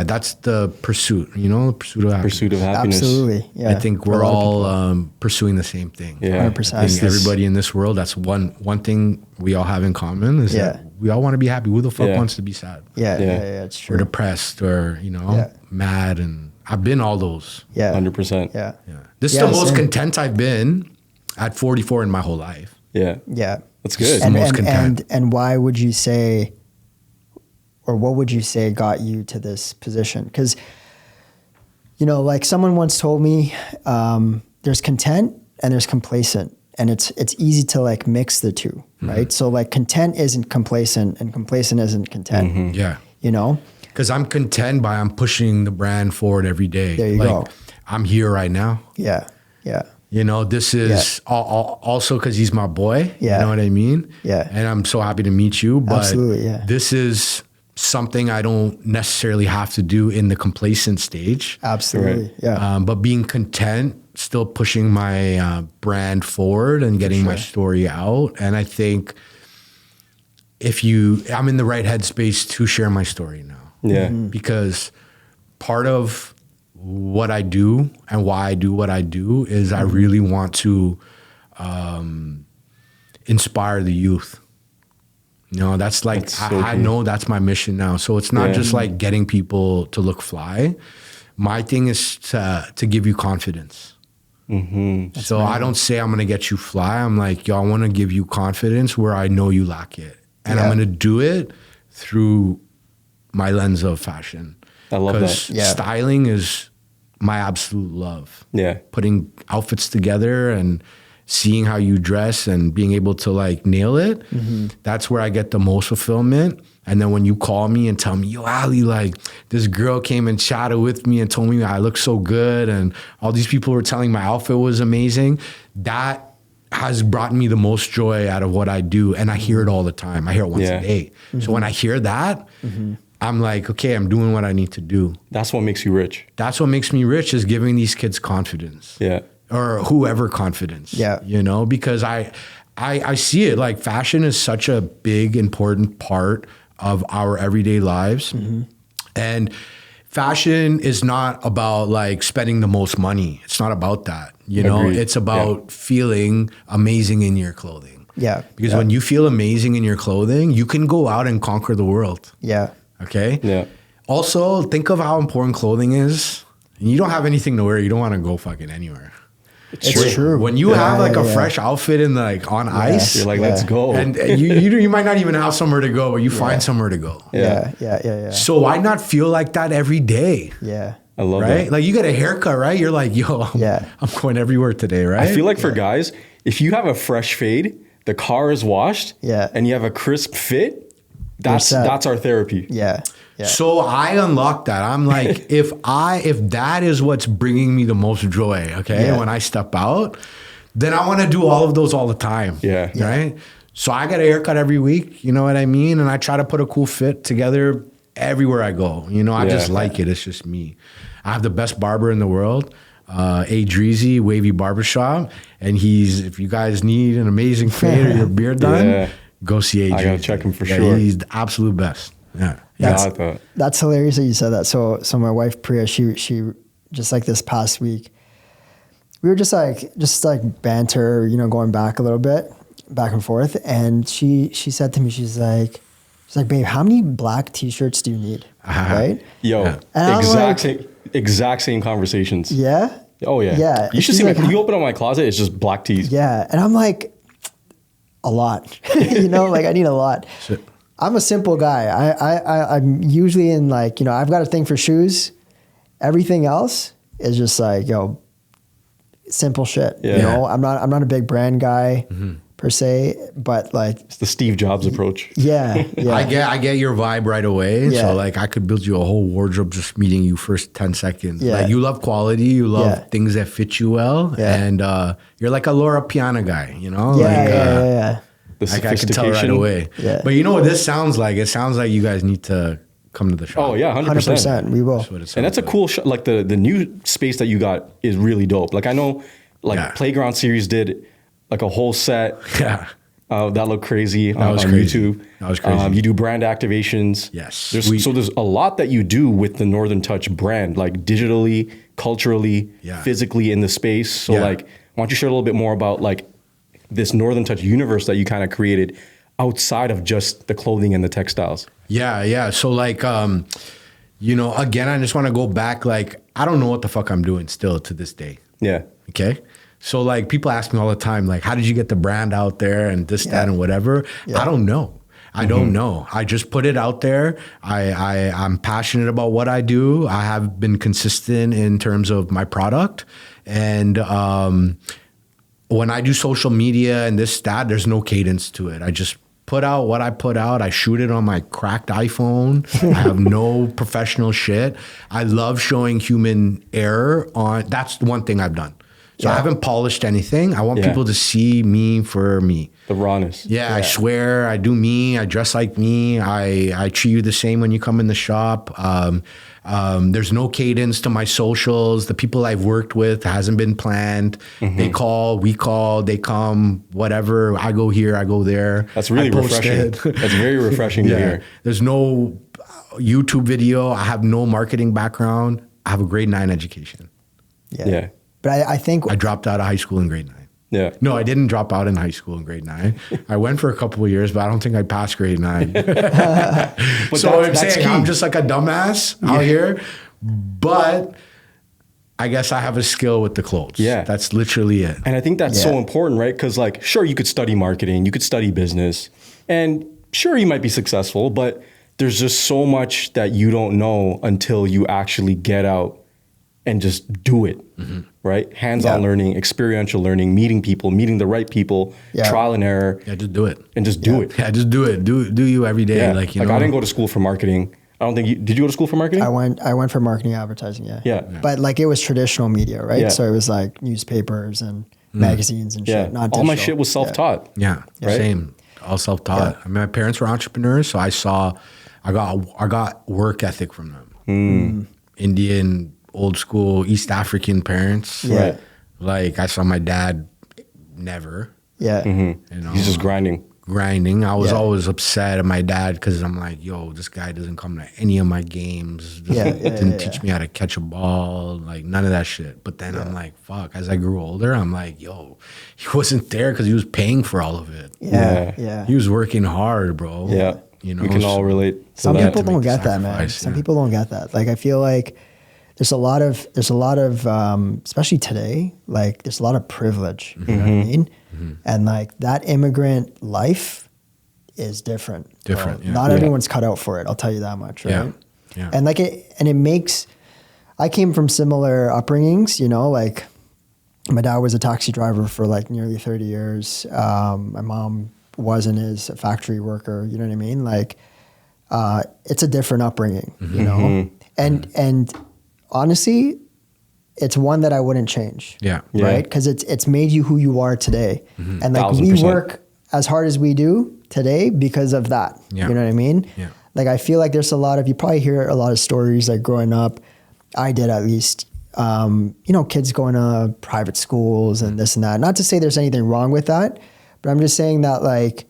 That's the pursuit, you know, the pursuit of happiness. Pursuit of happiness. Absolutely. Yeah. I think we're For a lot of all people. pursuing the same thing. Yeah. 100%. I think everybody in this world, that's one thing we all have in common is that we all want to be happy. Who the fuck wants to be sad? Yeah, it's true. Or depressed or, you know, mad. And I've been all those. 100%. Yeah. This is the most content I've been at 44 in my whole life. Yeah. That's good. And- most content. And why would you say, or what would you say got you to this position? Because, you know, like someone once told me, there's content and there's complacent, and it's easy to like mix the two, right? So like content isn't complacent and complacent isn't content. Yeah. You know? Because I'm content by I'm pushing the brand forward every day. There you go. I'm here right now. Yeah. You know, this is also because he's my boy. Yeah. You know what I mean? Yeah. And I'm so happy to meet you. But Absolutely, yeah. this is something I don't necessarily have to do in the complacent stage. Absolutely. Right. Yeah. But being content, still pushing my brand forward and getting my story out. And I think I'm in the right headspace to share my story now. Yeah. Because part of what I do and why I do what I do is I really want to inspire the youth. You know, that's like, That's so I cool. know that's my mission now. So it's not just like getting people to look fly. My thing is to give you confidence. So I don't say I'm going to get you fly. I'm like, yo, I want to give you confidence where I know you lack it. And I'm going to do it through my lens of fashion. I love that. Because styling is my absolute love. Yeah. Putting outfits together and seeing how you dress and being able to like nail it, that's where I get the most fulfillment. And then when you call me and tell me, yo, Aly, like this girl came and chatted with me and told me I look so good, and all these people were telling my outfit was amazing, that has brought me the most joy out of what I do. And I hear it all the time. I hear it once a day. So when I hear that, I'm like, okay, I'm doing what I need to do. That's what makes you rich. That's what makes me rich, is giving these kids confidence. Yeah. Or whoever confidence. Yeah. You know, because I see it, like fashion is such a big, important part of our everyday lives. And fashion is not about like spending the most money. It's not about that. You know, Agreed. it's about feeling amazing in your clothing. Yeah. Because when you feel amazing in your clothing, you can go out and conquer the world. Yeah. Okay? Yeah. Also, think of how important clothing is. You don't have anything to wear, you don't want to go fucking anywhere. It's true. When you have like a fresh outfit in like on ice, You're like, let's go. and you might not even have somewhere to go, but you find somewhere to go. Yeah. So why not feel like that every day? Yeah. I love Right? that. Like you get a haircut, right? You're like, yo, I'm going everywhere today, right? I feel like for guys, if you have a fresh fade, the car is washed, and you have a crisp fit, that's our therapy. Yeah. Yeah. So I unlocked that. I'm like, if that is what's bringing me the most joy, okay, when I step out, then I want to do all of those all the time. Yeah. Right? So I get a haircut every week, you know what I mean? And I try to put a cool fit together everywhere I go. You know, I just like it. It's just me. I have the best barber in the world, A. Dreezy, Wavy Barbershop. And if you guys need an amazing fade or your beard done, go see A. I gotta check him for sure. He's the absolute best. Yeah. That's hilarious that you said that. So my wife Priya, she just like this past week, we were just like banter, you know, going back a little bit, back and forth. And she said to me, she's like, babe, how many black t-shirts do you need? Right? Yo, exact same conversations. Yeah. Oh yeah. Yeah. You should see you open up my closet, it's just black tees. Yeah. And I'm like, a lot, you know, like I need a lot. Shit. I'm a simple guy. I'm usually in like, you know, I've got a thing for shoes. Everything else is just like, yo, simple shit. Yeah. You know, I'm not a big brand guy per se, but like It's the Steve Jobs approach. Yeah. I get your vibe right away. Yeah. So like I could build you a whole wardrobe just meeting you first 10 seconds. Yeah. Like you love quality, you love things that fit you well. Yeah. And you're like a Laura Piana guy, you know? Yeah. The Like I can tell right sophistication. away. Yeah. But you know what this sounds like? It sounds like you guys need to come to the shop. Oh yeah, 100%. 100%. We will. That's what it sounds And that's a like. cool like the new space that you got is really dope. Like I know like Playground Series did like a whole set. Yeah. That looked crazy on crazy. YouTube. That was crazy. You do brand activations. Yes. So there's a lot that you do with the Northern Touch brand, like digitally, culturally, physically in the space. So like, why don't you share a little bit more about like this Northern Touch universe that you kind of created outside of just the clothing and the textiles? Yeah. So like, you know, again, I just want to go back. Like, I don't know what the fuck I'm doing still to this day. Yeah. Okay. So like people ask me all the time, like, how did you get the brand out there and this, that, and whatever? I don't know. I don't know. I just put it out there. I'm passionate about what I do. I have been consistent in terms of my product. And when I do social media and this, that, there's no cadence to it. I just put out what I put out. I shoot it on my cracked iPhone. I have no professional shit. I love showing human error on, that's the one thing I've done. So I haven't polished anything. I want people to see me for me. The rawness. Yeah, I swear, I do me. I dress like me. I treat you the same when you come in the shop. There's no cadence to my socials. The people I've worked with hasn't been planned. They call, we call, they come, whatever. I go here, I go there. That's really refreshing. That's very refreshing to hear. There's no YouTube video. I have no marketing background. I have a grade 9 education. Yeah. But I think I dropped out of high school in grade 9. Yeah. No, I didn't drop out in high school in grade 9. I went for a couple of years, but I don't think I passed grade 9. So I'm saying I'm just like a dumbass out here, but I guess I have a skill with the clothes. Yeah. That's literally it. And I think that's so important, right? Because like, sure, you could study marketing, you could study business, and sure, you might be successful, but there's just so much that you don't know until you actually get out and just do it. right? Hands-on learning, experiential learning, meeting people, meeting the right people, trial and error. Yeah, just do it. And just do it. Yeah, just do it. Do you every day. Yeah. Like, you like know. I didn't go to school for marketing. I don't think you, did you go to school for marketing? I went for marketing advertising, Yeah. But like it was traditional media, right? Yeah. So it was like newspapers and magazines and shit, not all my digital. shit was self-taught. Yeah, Right? same. All self-taught. I mean, my parents were entrepreneurs, so I got work ethic from them. Indian, old school, East African parents. Yeah. Like I saw my dad never. Yeah. You know, He's just grinding. I was always upset at my dad because I'm like, yo, this guy doesn't come to any of my games. Didn't teach me how to catch a ball, like none of that shit. But then I'm like, fuck. As I grew older, I'm like, yo, he wasn't there because he was paying for all of it. Yeah. He was working hard, bro. Yeah. You know, we can all relate to Some that. people don't make the get that, man. sacrifice, Some people don't get that. Like I feel like there's a lot of especially today, like there's a lot of privilege. You know what I mean? And like that immigrant life is different. Different, yeah. Not everyone's cut out for it. I'll tell you that much, right? Yeah. And like it makes. I came from similar upbringings. You know, like my dad was a taxi driver for like nearly 30 years. My mom was and is a factory worker. You know what I mean? Like it's a different upbringing. You know, and honestly, it's one that I wouldn't change. Yeah. Right? Because it's made you who you are today. And like 1000%. we work as hard as we do today because of that. Yeah. You know what I mean? Yeah. Like I feel like there's a lot of, you probably hear a lot of stories like growing up. I did at least, you know, kids going to private schools and this and that. Not to say there's anything wrong with that, but I'm just saying that like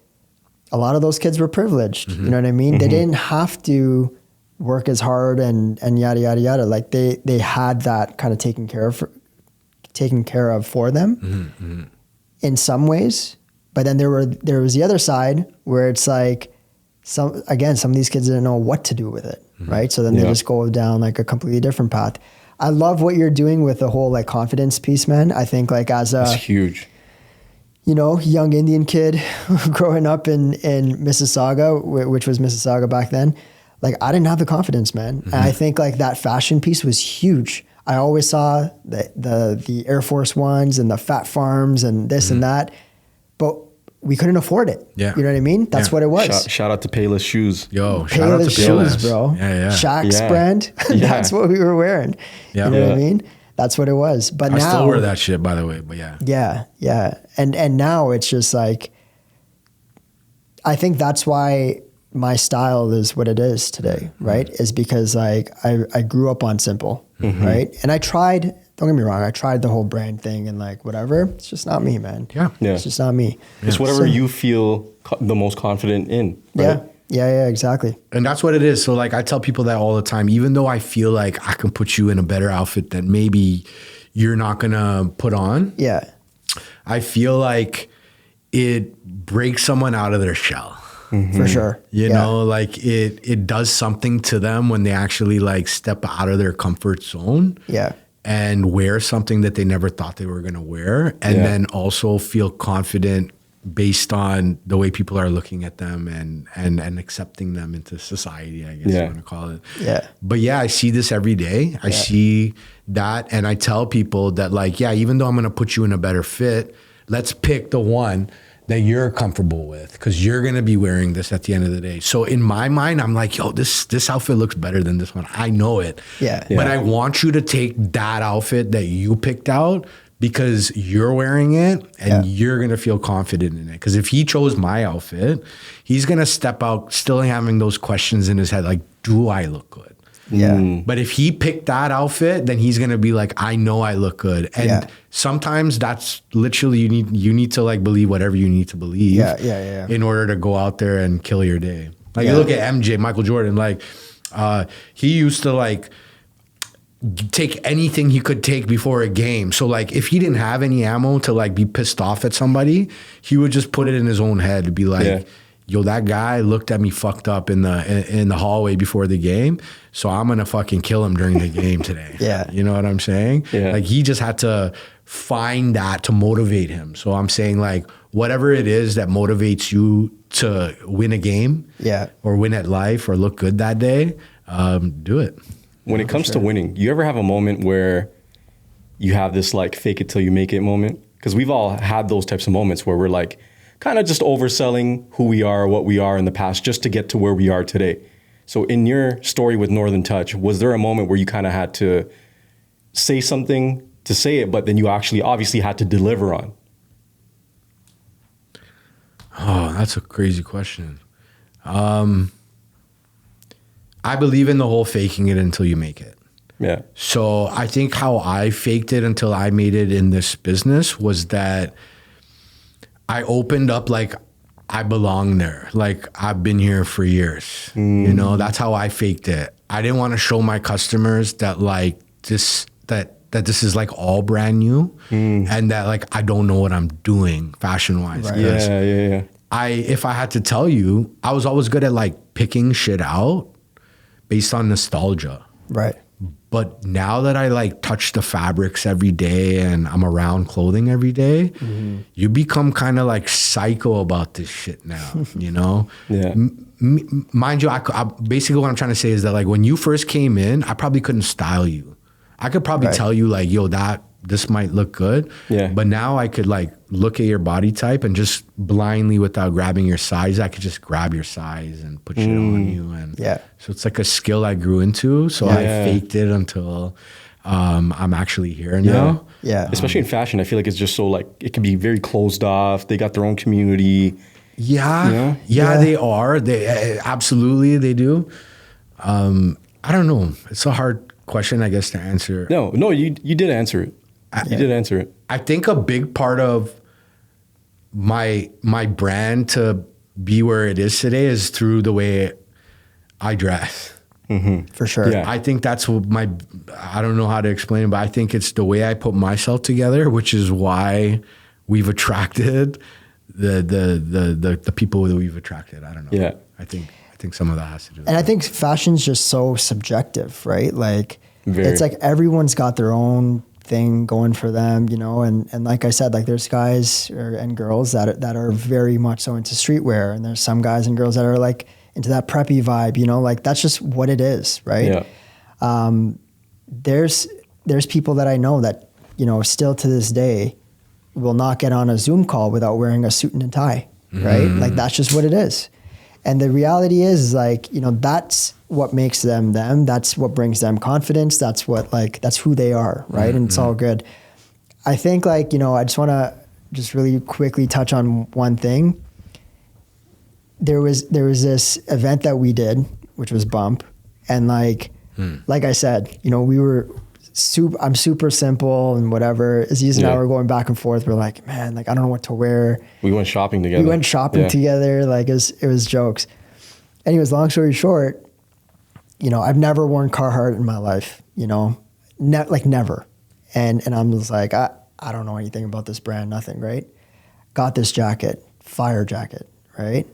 a lot of those kids were privileged. You know what I mean? They didn't have to work as hard and yada, yada, yada. Like they had that kind of taken care of for them in some ways. But then there was the other side where it's like some of these kids didn't know what to do with it, right? So then they just go down like a completely different path. I love what you're doing with the whole like confidence piece, man. I think like as It's huge. you know, young Indian kid growing up in Mississauga, which was Mississauga back then, like I didn't have the confidence, man. And I think like that fashion piece was huge. I always saw the Air Force Ones and the Fat Farms and this and that, but we couldn't afford it. Yeah. You know what I mean? That's what it was. Shout out to Payless Shoes. Yo, shout out to Payless shoes, Payless. bro. Yeah. Shaq's brand. Yeah. That's what we were wearing. Yeah. You know what I mean? That's what it was. But I now, still wear that shit, by the way. But yeah. Yeah. And now it's just like, I think that's why my style is what it is today, right? Is because like I grew up on simple, right? And I tried, don't get me wrong, I tried the whole brand thing and like whatever. It's just not me, man. Yeah. It's just not me. It's whatever you feel the most confident in. Right? Yeah, exactly. And that's what it is. So like I tell people that all the time, even though I feel like I can put you in a better outfit that maybe you're not going to put on. Yeah. I feel like it breaks someone out of their shell. For sure. You know, like it does something to them when they actually like step out of their comfort zone. Yeah. And wear something that they never thought they were going to wear. And then also feel confident based on the way people are looking at them and accepting them into society, I guess you want to call it. Yeah. But yeah, I see this every day. I see that. And I tell people that like, yeah, even though I'm going to put you in a better fit, let's pick the one that you're comfortable with because you're going to be wearing this at the end of the day. So in my mind, I'm like, yo, this outfit looks better than this one. I know it. Yeah. But I want you to take that outfit that you picked out because you're wearing it and you're going to feel confident in it. Because if he chose my outfit, he's going to step out still having those questions in his head. Like, do I look good? Yeah. But if he picked that outfit, then he's gonna be like, I know I look good. And sometimes that's literally you need to like believe whatever you need to believe in order to go out there and kill your day. Like you look at MJ, Michael Jordan, like he used to like take anything he could take before a game. So like if he didn't have any ammo to like be pissed off at somebody, he would just put it in his own head to be like, yo, that guy looked at me fucked up in the hallway before the game, so I'm gonna fucking kill him during the game today. You know what I'm saying? Like he just had to find that to motivate him. So I'm saying like whatever it is that motivates you to win a game, or win at life, or look good that day, do it. When it comes to winning, you ever have a moment where you have this like fake it till you make it moment? Because we've all had those types of moments where we're like kind of just overselling who we are, what we are in the past, just to get to where we are today. So in your story with Northern Touch, was there a moment where you kind of had to say something to say it, but then you actually obviously had to deliver on? Oh, that's a crazy question. I believe in the whole faking it until you make it. Yeah. So I think how I faked it until I made it in this business was that I opened up like I belong there. Like I've been here for years. You know, that's how I faked it. I didn't want to show my customers that like this, that this is like all brand new and that like I don't know what I'm doing fashion wise. Right. Yeah. If I had to tell you, I was always good at like picking shit out based on nostalgia. Right. But now that I like touch the fabrics every day and I'm around clothing every day, you become kind of like psycho about this shit now, you know? Yeah. Mind you, I basically what I'm trying to say is that like when you first came in, I probably couldn't style you. I could probably tell you like, yo, this might look good. Yeah. But now I could like look at your body type and just blindly without grabbing your size, I could just grab your size and put shit on you. And so it's like a skill I grew into. So I faked it until I'm actually here now. Yeah. Especially in fashion, I feel like it's just so like, it can be very closed off. They got their own community. Yeah, they are. They absolutely, they do. I don't know. It's a hard question, I guess, to answer. No, you did answer it. You did answer it. I think a big part of my brand to be where it is today is through the way I dress. For sure. Yeah. I think that's what I don't know how to explain it, but I think it's the way I put myself together, which is why we've attracted the people that we've attracted. I don't know. Yeah. I think some of that has to do with And I think fashion's just so subjective, right? Like it's like everyone's got their own thing going for them, you know, and like I said, like there's guys and girls that are very much so into streetwear, and there's some guys and girls that are like into that preppy vibe, you know, like that's just what it is, right? Yeah. There's people that I know that, you know, still to this day will not get on a Zoom call without wearing a suit and a tie, right? Like that's just what it is. And the reality is like, you know, that's what makes them them. That's what brings them confidence. That's what like, that's who they are, right? And it's all good. I think like, you know, I just want to just really quickly touch on one thing. There was this event that we did, which was Bump. And like I said, you know, I'm super simple and whatever. Aziz and I were going back and forth. We're like, man, like, I don't know what to wear. We went shopping together. Together. Like it was jokes. Anyways, long story short, you know, I've never worn Carhartt in my life, you know, like never. And I'm just like, I don't know anything about this brand, nothing, right? Got this jacket, fire jacket, right?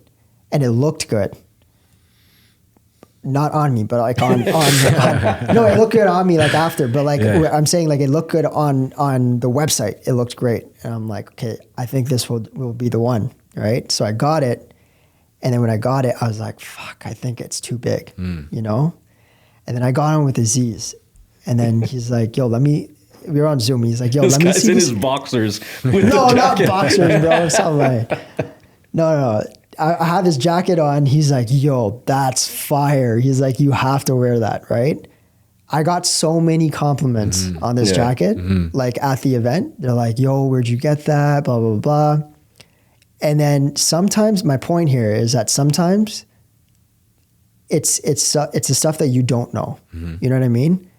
And it looked good. Not on me, but like on no, it looked good on me like after, but like I'm saying like it looked good on the website. It looked great. And I'm like, okay, I think this will be the one, right? So I got it. And then when I got it, I was like, fuck, I think it's too big, you know? And then I got on with Aziz. And then he's like, yo, we were on Zoom. He's like, yo, let me see in this. his boxers with No, the not jacket. boxers, bro. Something like, no. I have his jacket on. He's like, yo, that's fire. He's like, you have to wear that, right? I got so many compliments on this jacket, like at the event. They're like, yo, where'd you get that? Blah, blah, blah. And then sometimes, my point here is that sometimes it's the stuff that you don't know. You know what I mean?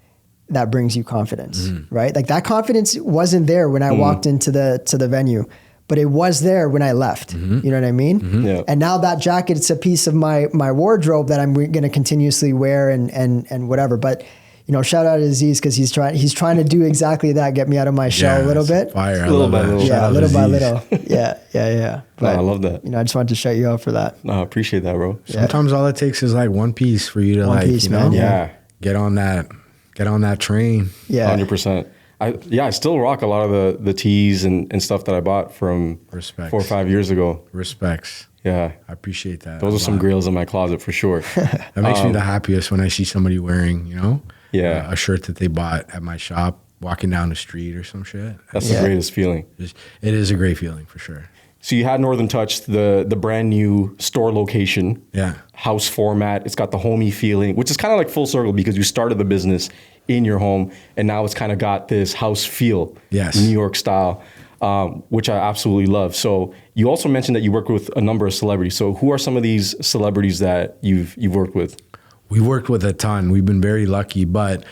That brings you confidence, right? Like that confidence wasn't there when I walked into the venue. But it was there when I left. You know what I mean? Yeah. And now that jacket, it's a piece of my wardrobe that I'm going to continuously wear and whatever. But, you know, shout out to Aziz because he's trying to do exactly that, get me out of my shell a little bit. Fire. Little by little. Yeah, little by little. Yeah. But, I love that. You know, I just wanted to shout you out for that. No, I appreciate that, bro. Sometimes all it takes is like one piece for you to you know, man. get on that train. Yeah. 100%. I still rock a lot of the tees and stuff that I bought from Respects. 4 or 5 years ago. Respects. Yeah. I appreciate that. Those are some grails in my closet for sure. That makes me the happiest when I see somebody wearing, you know, Yeah. a shirt that they bought at my shop walking down the street or some shit. That's the greatest feeling. It is a great feeling for sure. So you had Northern Touch, the brand new store location, house format. It's got the homey feeling, which is kind of like full circle because you started the business in your home, and now it's kind of got this house feel, New York style, which I absolutely love. So you also mentioned that you work with a number of celebrities. So who are some of these celebrities that you've worked with? We worked with a ton. We've been very lucky, but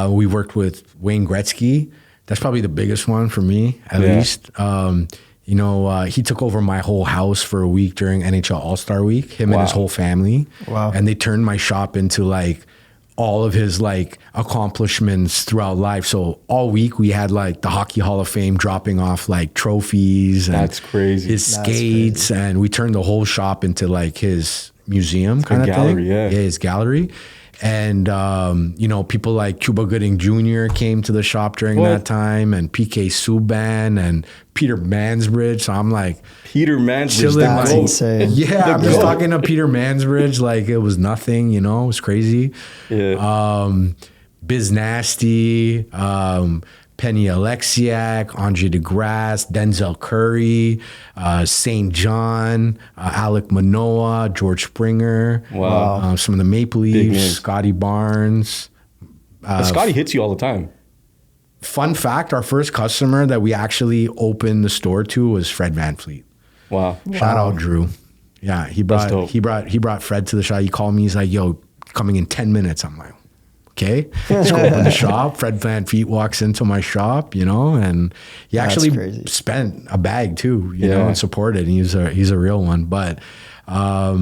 we worked with Wayne Gretzky. That's probably the biggest one for me, at least. He took over my whole house for a week during NHL All-Star Week, him and his whole family. Wow. And they turned my shop into like all of his like accomplishments throughout life. So all week we had like the Hockey Hall of Fame dropping off like trophies. And that's crazy. His skates. Crazy. And we turned the whole shop into like his museum kind of gallery, thing. Yeah, his gallery. And, people like Cuba Gooding Jr. came to the shop during that time, and PK Subban and Peter Mansbridge. So I'm like, Peter Mansbridge, that's insane. Yeah, I'm just talking to Peter Mansbridge like it was nothing, it was crazy. Yeah. Biz Nasty, Penny Alexiak, Andre DeGrasse, Denzel Curry, St. John, Alec Manoa, George Springer. Wow. Some of the Maple Leafs, Scotty Barnes. Scotty hits you all the time. Fun fact, our first customer that we actually opened the store to was Fred VanVleet. Wow. Shout out Drew. Yeah, he brought Fred to the shop. He called me, he's like, yo, coming in 10 minutes. I'm like, okay, let's go open the shop. Fred VanVleet walks into my shop, and he actually spent a bag too, and supported. And he's a real one. But I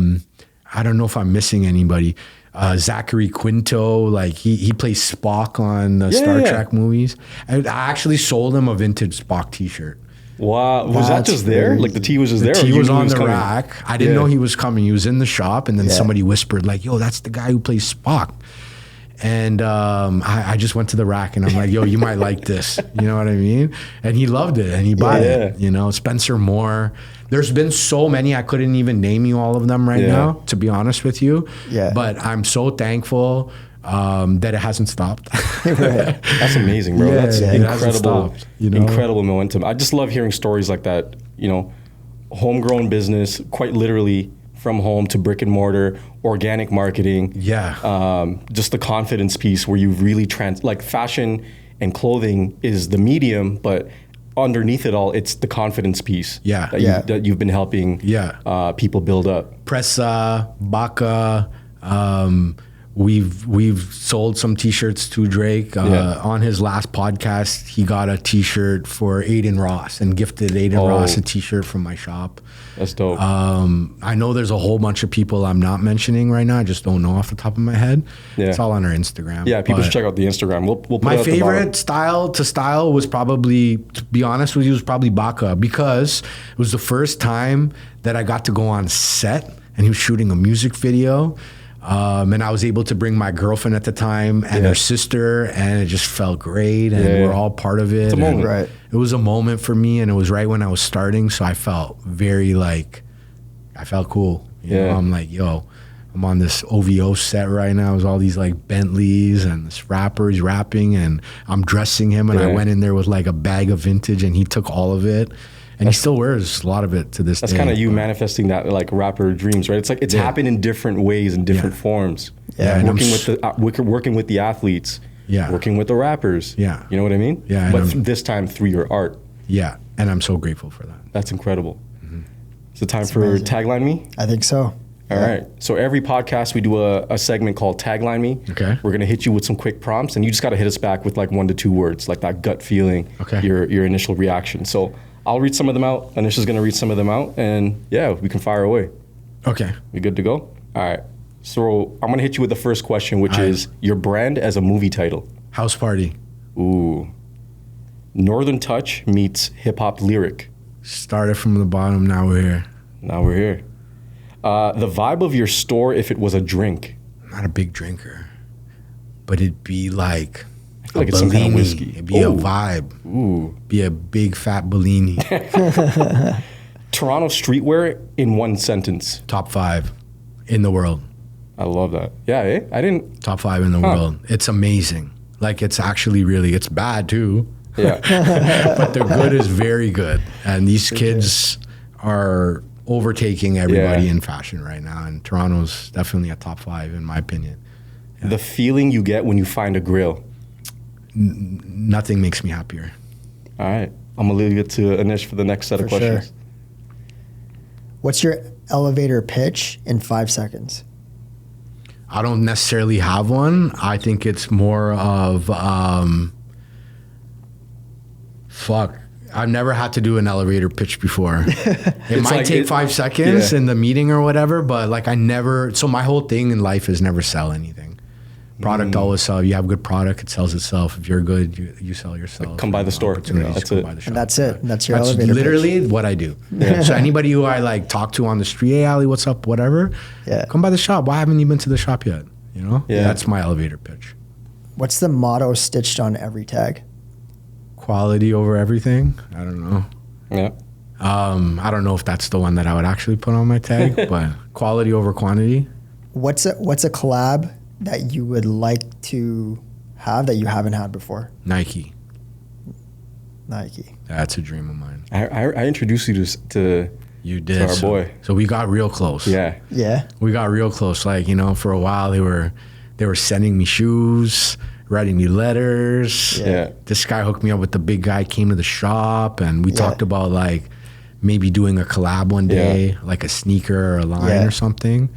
don't know if I'm missing anybody. Zachary Quinto, like he plays Spock on the Star Trek movies. I actually sold him a vintage Spock T-shirt. Wow, was that just there? Like the tee was just there? The tee was on the rack. I didn't know he was coming. He was in the shop, and then somebody whispered like, "Yo, that's the guy who plays Spock." And I just went to the rack and I'm like, yo, you might like this. You know what I mean? And he loved it and he bought it. Spencer Moore. There's been so many, I couldn't even name you all of them right now, to be honest with you. Yeah. But I'm so thankful that it hasn't stopped. Right. That's amazing, bro. That's incredible, incredible momentum. I just love hearing stories like that, homegrown business, quite literally from home to brick and mortar, organic marketing. Yeah. Just the confidence piece where you've really like fashion and clothing is the medium, but underneath it all, it's the confidence piece. Yeah. That you've been helping people build up. Pressa, Baca, we've sold some T-shirts to Drake. On his last podcast, he got a T-shirt for Aiden Ross and gifted Aiden Ross a T-shirt from my shop. That's dope. I know there's a whole bunch of people I'm not mentioning right now. I just don't know off the top of my head. Yeah. It's all on our Instagram. Yeah, people should check out the Instagram. We'll put my it at favorite style was probably, to be honest with you, was probably Baca, because it was the first time that I got to go on set and he was shooting a music video. And I was able to bring my girlfriend at the time and her sister, and it just felt great, and we're all part of it. It's a moment, right? It was a moment for me, and it was right when I was starting, so I felt very I felt cool. You know? I'm like, yo, I'm on this OVO set right now. It was all these like Bentleys and this rapper, he's rapping, and I'm dressing him, and I went in there with like a bag of vintage, and he took all of it. And he still wears a lot of it to this day. That's kind of you manifesting that like rapper dreams, right? It's like it's happened in different ways and different forms. Yeah, working with the athletes. Yeah, working with the rappers. Yeah, you know what I mean? Yeah, but this time through your art. Yeah, and I'm so grateful for that. That's incredible. Mm-hmm. Is it time for amazing. Tagline Me? I think so. All right. So every podcast we do a segment called Tagline Me. Okay. We're gonna hit you with some quick prompts, and you just gotta hit us back with like 1 to 2 words, like that gut feeling. Okay. Your initial reaction. So I'll read some of them out. Anisha's gonna read some of them out, and we can fire away. Okay. We good to go? All right. So I'm gonna hit you with the first question, which is your brand as a movie title. House Party. Ooh. Northern Touch meets hip hop lyric. Started from the bottom, now we're here. Now we're here. The vibe of your store if it was a drink. I'm not a big drinker, but it'd be like I feel like it's some kind of whiskey. It'd be a vibe. Ooh. Be a big fat Bellini. Toronto streetwear in 1 sentence. Top 5 in the world. I love that. Yeah, I didn't. Top 5 in the world. It's amazing. Like it's actually really, it's bad too. Yeah. But the good is very good. And these kids are overtaking everybody in fashion right now. And Toronto's definitely a top 5 in my opinion. Yeah. The feeling you get when you find a grill. Nothing makes me happier. All right. I'm going to leave it to Anish for the next set of questions. Sure. What's your elevator pitch in 5 seconds? I don't necessarily have one. I think it's more of, I've never had to do an elevator pitch before. It might like take 5 seconds in the meeting or whatever, but like so my whole thing in life is never sell anything. Product always sell. If you have good product, it sells itself. If you're good, you sell yourself. Like come by the store. That's it. And that's it. That's your elevator literally pitch. What I do. Yeah. So anybody who I like talk to on the street, hey, Aly, what's up, whatever, come by the shop. Why haven't you been to the shop yet? You know? Yeah. That's my elevator pitch. What's the motto stitched on every tag? Quality over everything. I don't know. Yeah. I don't know if that's the one that I would actually put on my tag, but quality over quantity. What's a collab that you would like to have that you haven't had before? Nike. That's a dream of mine. I introduced you to you did to our boy. So we got real close. Yeah. We got real close. Like, you know, for a while they were sending me shoes, writing me letters. Yeah. This guy hooked me up with the big guy, came to the shop, and we talked about like maybe doing a collab one day, like a sneaker or a line or something.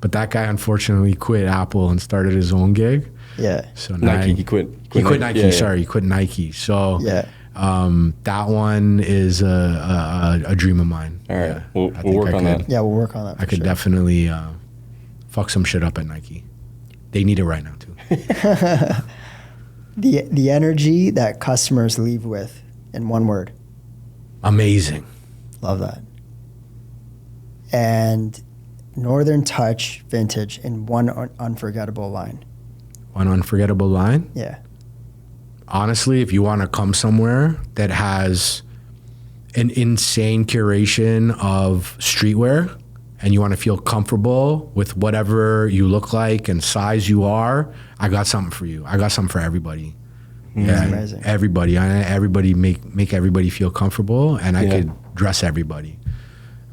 But that guy unfortunately quit Apple and started his own gig. Yeah. So Nike, he quit Nike. He quit Nike. So that one is a dream of mine. All right, we'll work on that. Yeah, we'll work on that. I could definitely fuck some shit up at Nike. They need it right now too. The energy that customers leave with in one word. Amazing. Love that. And Northern Touch Vintage in one unforgettable line. One unforgettable line? Yeah. Honestly, if you want to come somewhere that has an insane curation of streetwear and you want to feel comfortable with whatever you look like and size you are, I got something for you. I got something for everybody. That's amazing. Everybody make everybody feel comfortable, and I could dress everybody.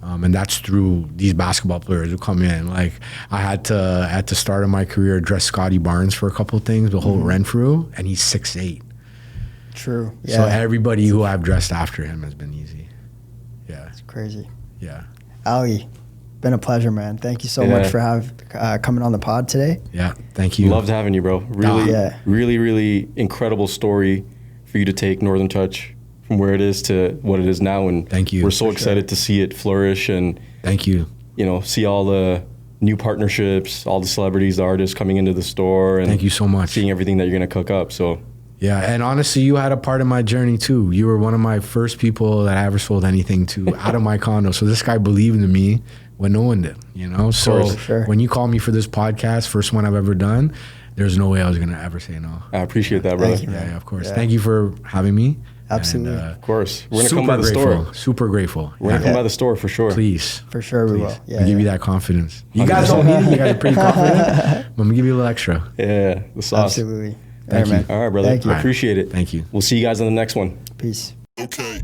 And that's through these basketball players who come in. Like I had to, at the start of my career, dress Scotty Barnes for a couple of things, but Holt Renfrew, and he's 6'8". True. Yeah. So everybody who I've dressed after him has been easy. Yeah. It's crazy. Yeah. Aly, been a pleasure, man. Thank you so much for coming on the pod today. Yeah. Thank you. Loved having you, bro. Really incredible story for you to take Northern Touch from where it is to what it is now, and thank you. We're so excited to see it flourish, and thank you. You know, see all the new partnerships, all the celebrities, the artists coming into the store, and thank you so much. Seeing everything that you're gonna cook up. So yeah, and honestly, you had a part in my journey too. You were one of my first people that I ever sold anything to out of my condo. So this guy believed in me when no one did. You know, so when you called me for this podcast, first one I've ever done, there's no way I was gonna ever say no. I appreciate that, brother. Yeah, of course. Yeah. Thank you for having me. Absolutely. And, of course. We're going to come by the store. Super grateful. We're going to come by the store for sure. Please. For sure we will. Yeah, give you that confidence. You guys don't need it. You guys are pretty confident. I'm going to give you a little extra. Yeah, the sauce. Absolutely. Thank you. All right, brother. Thank you. Appreciate it. Thank you. We'll see you guys on the next one. Peace. Okay.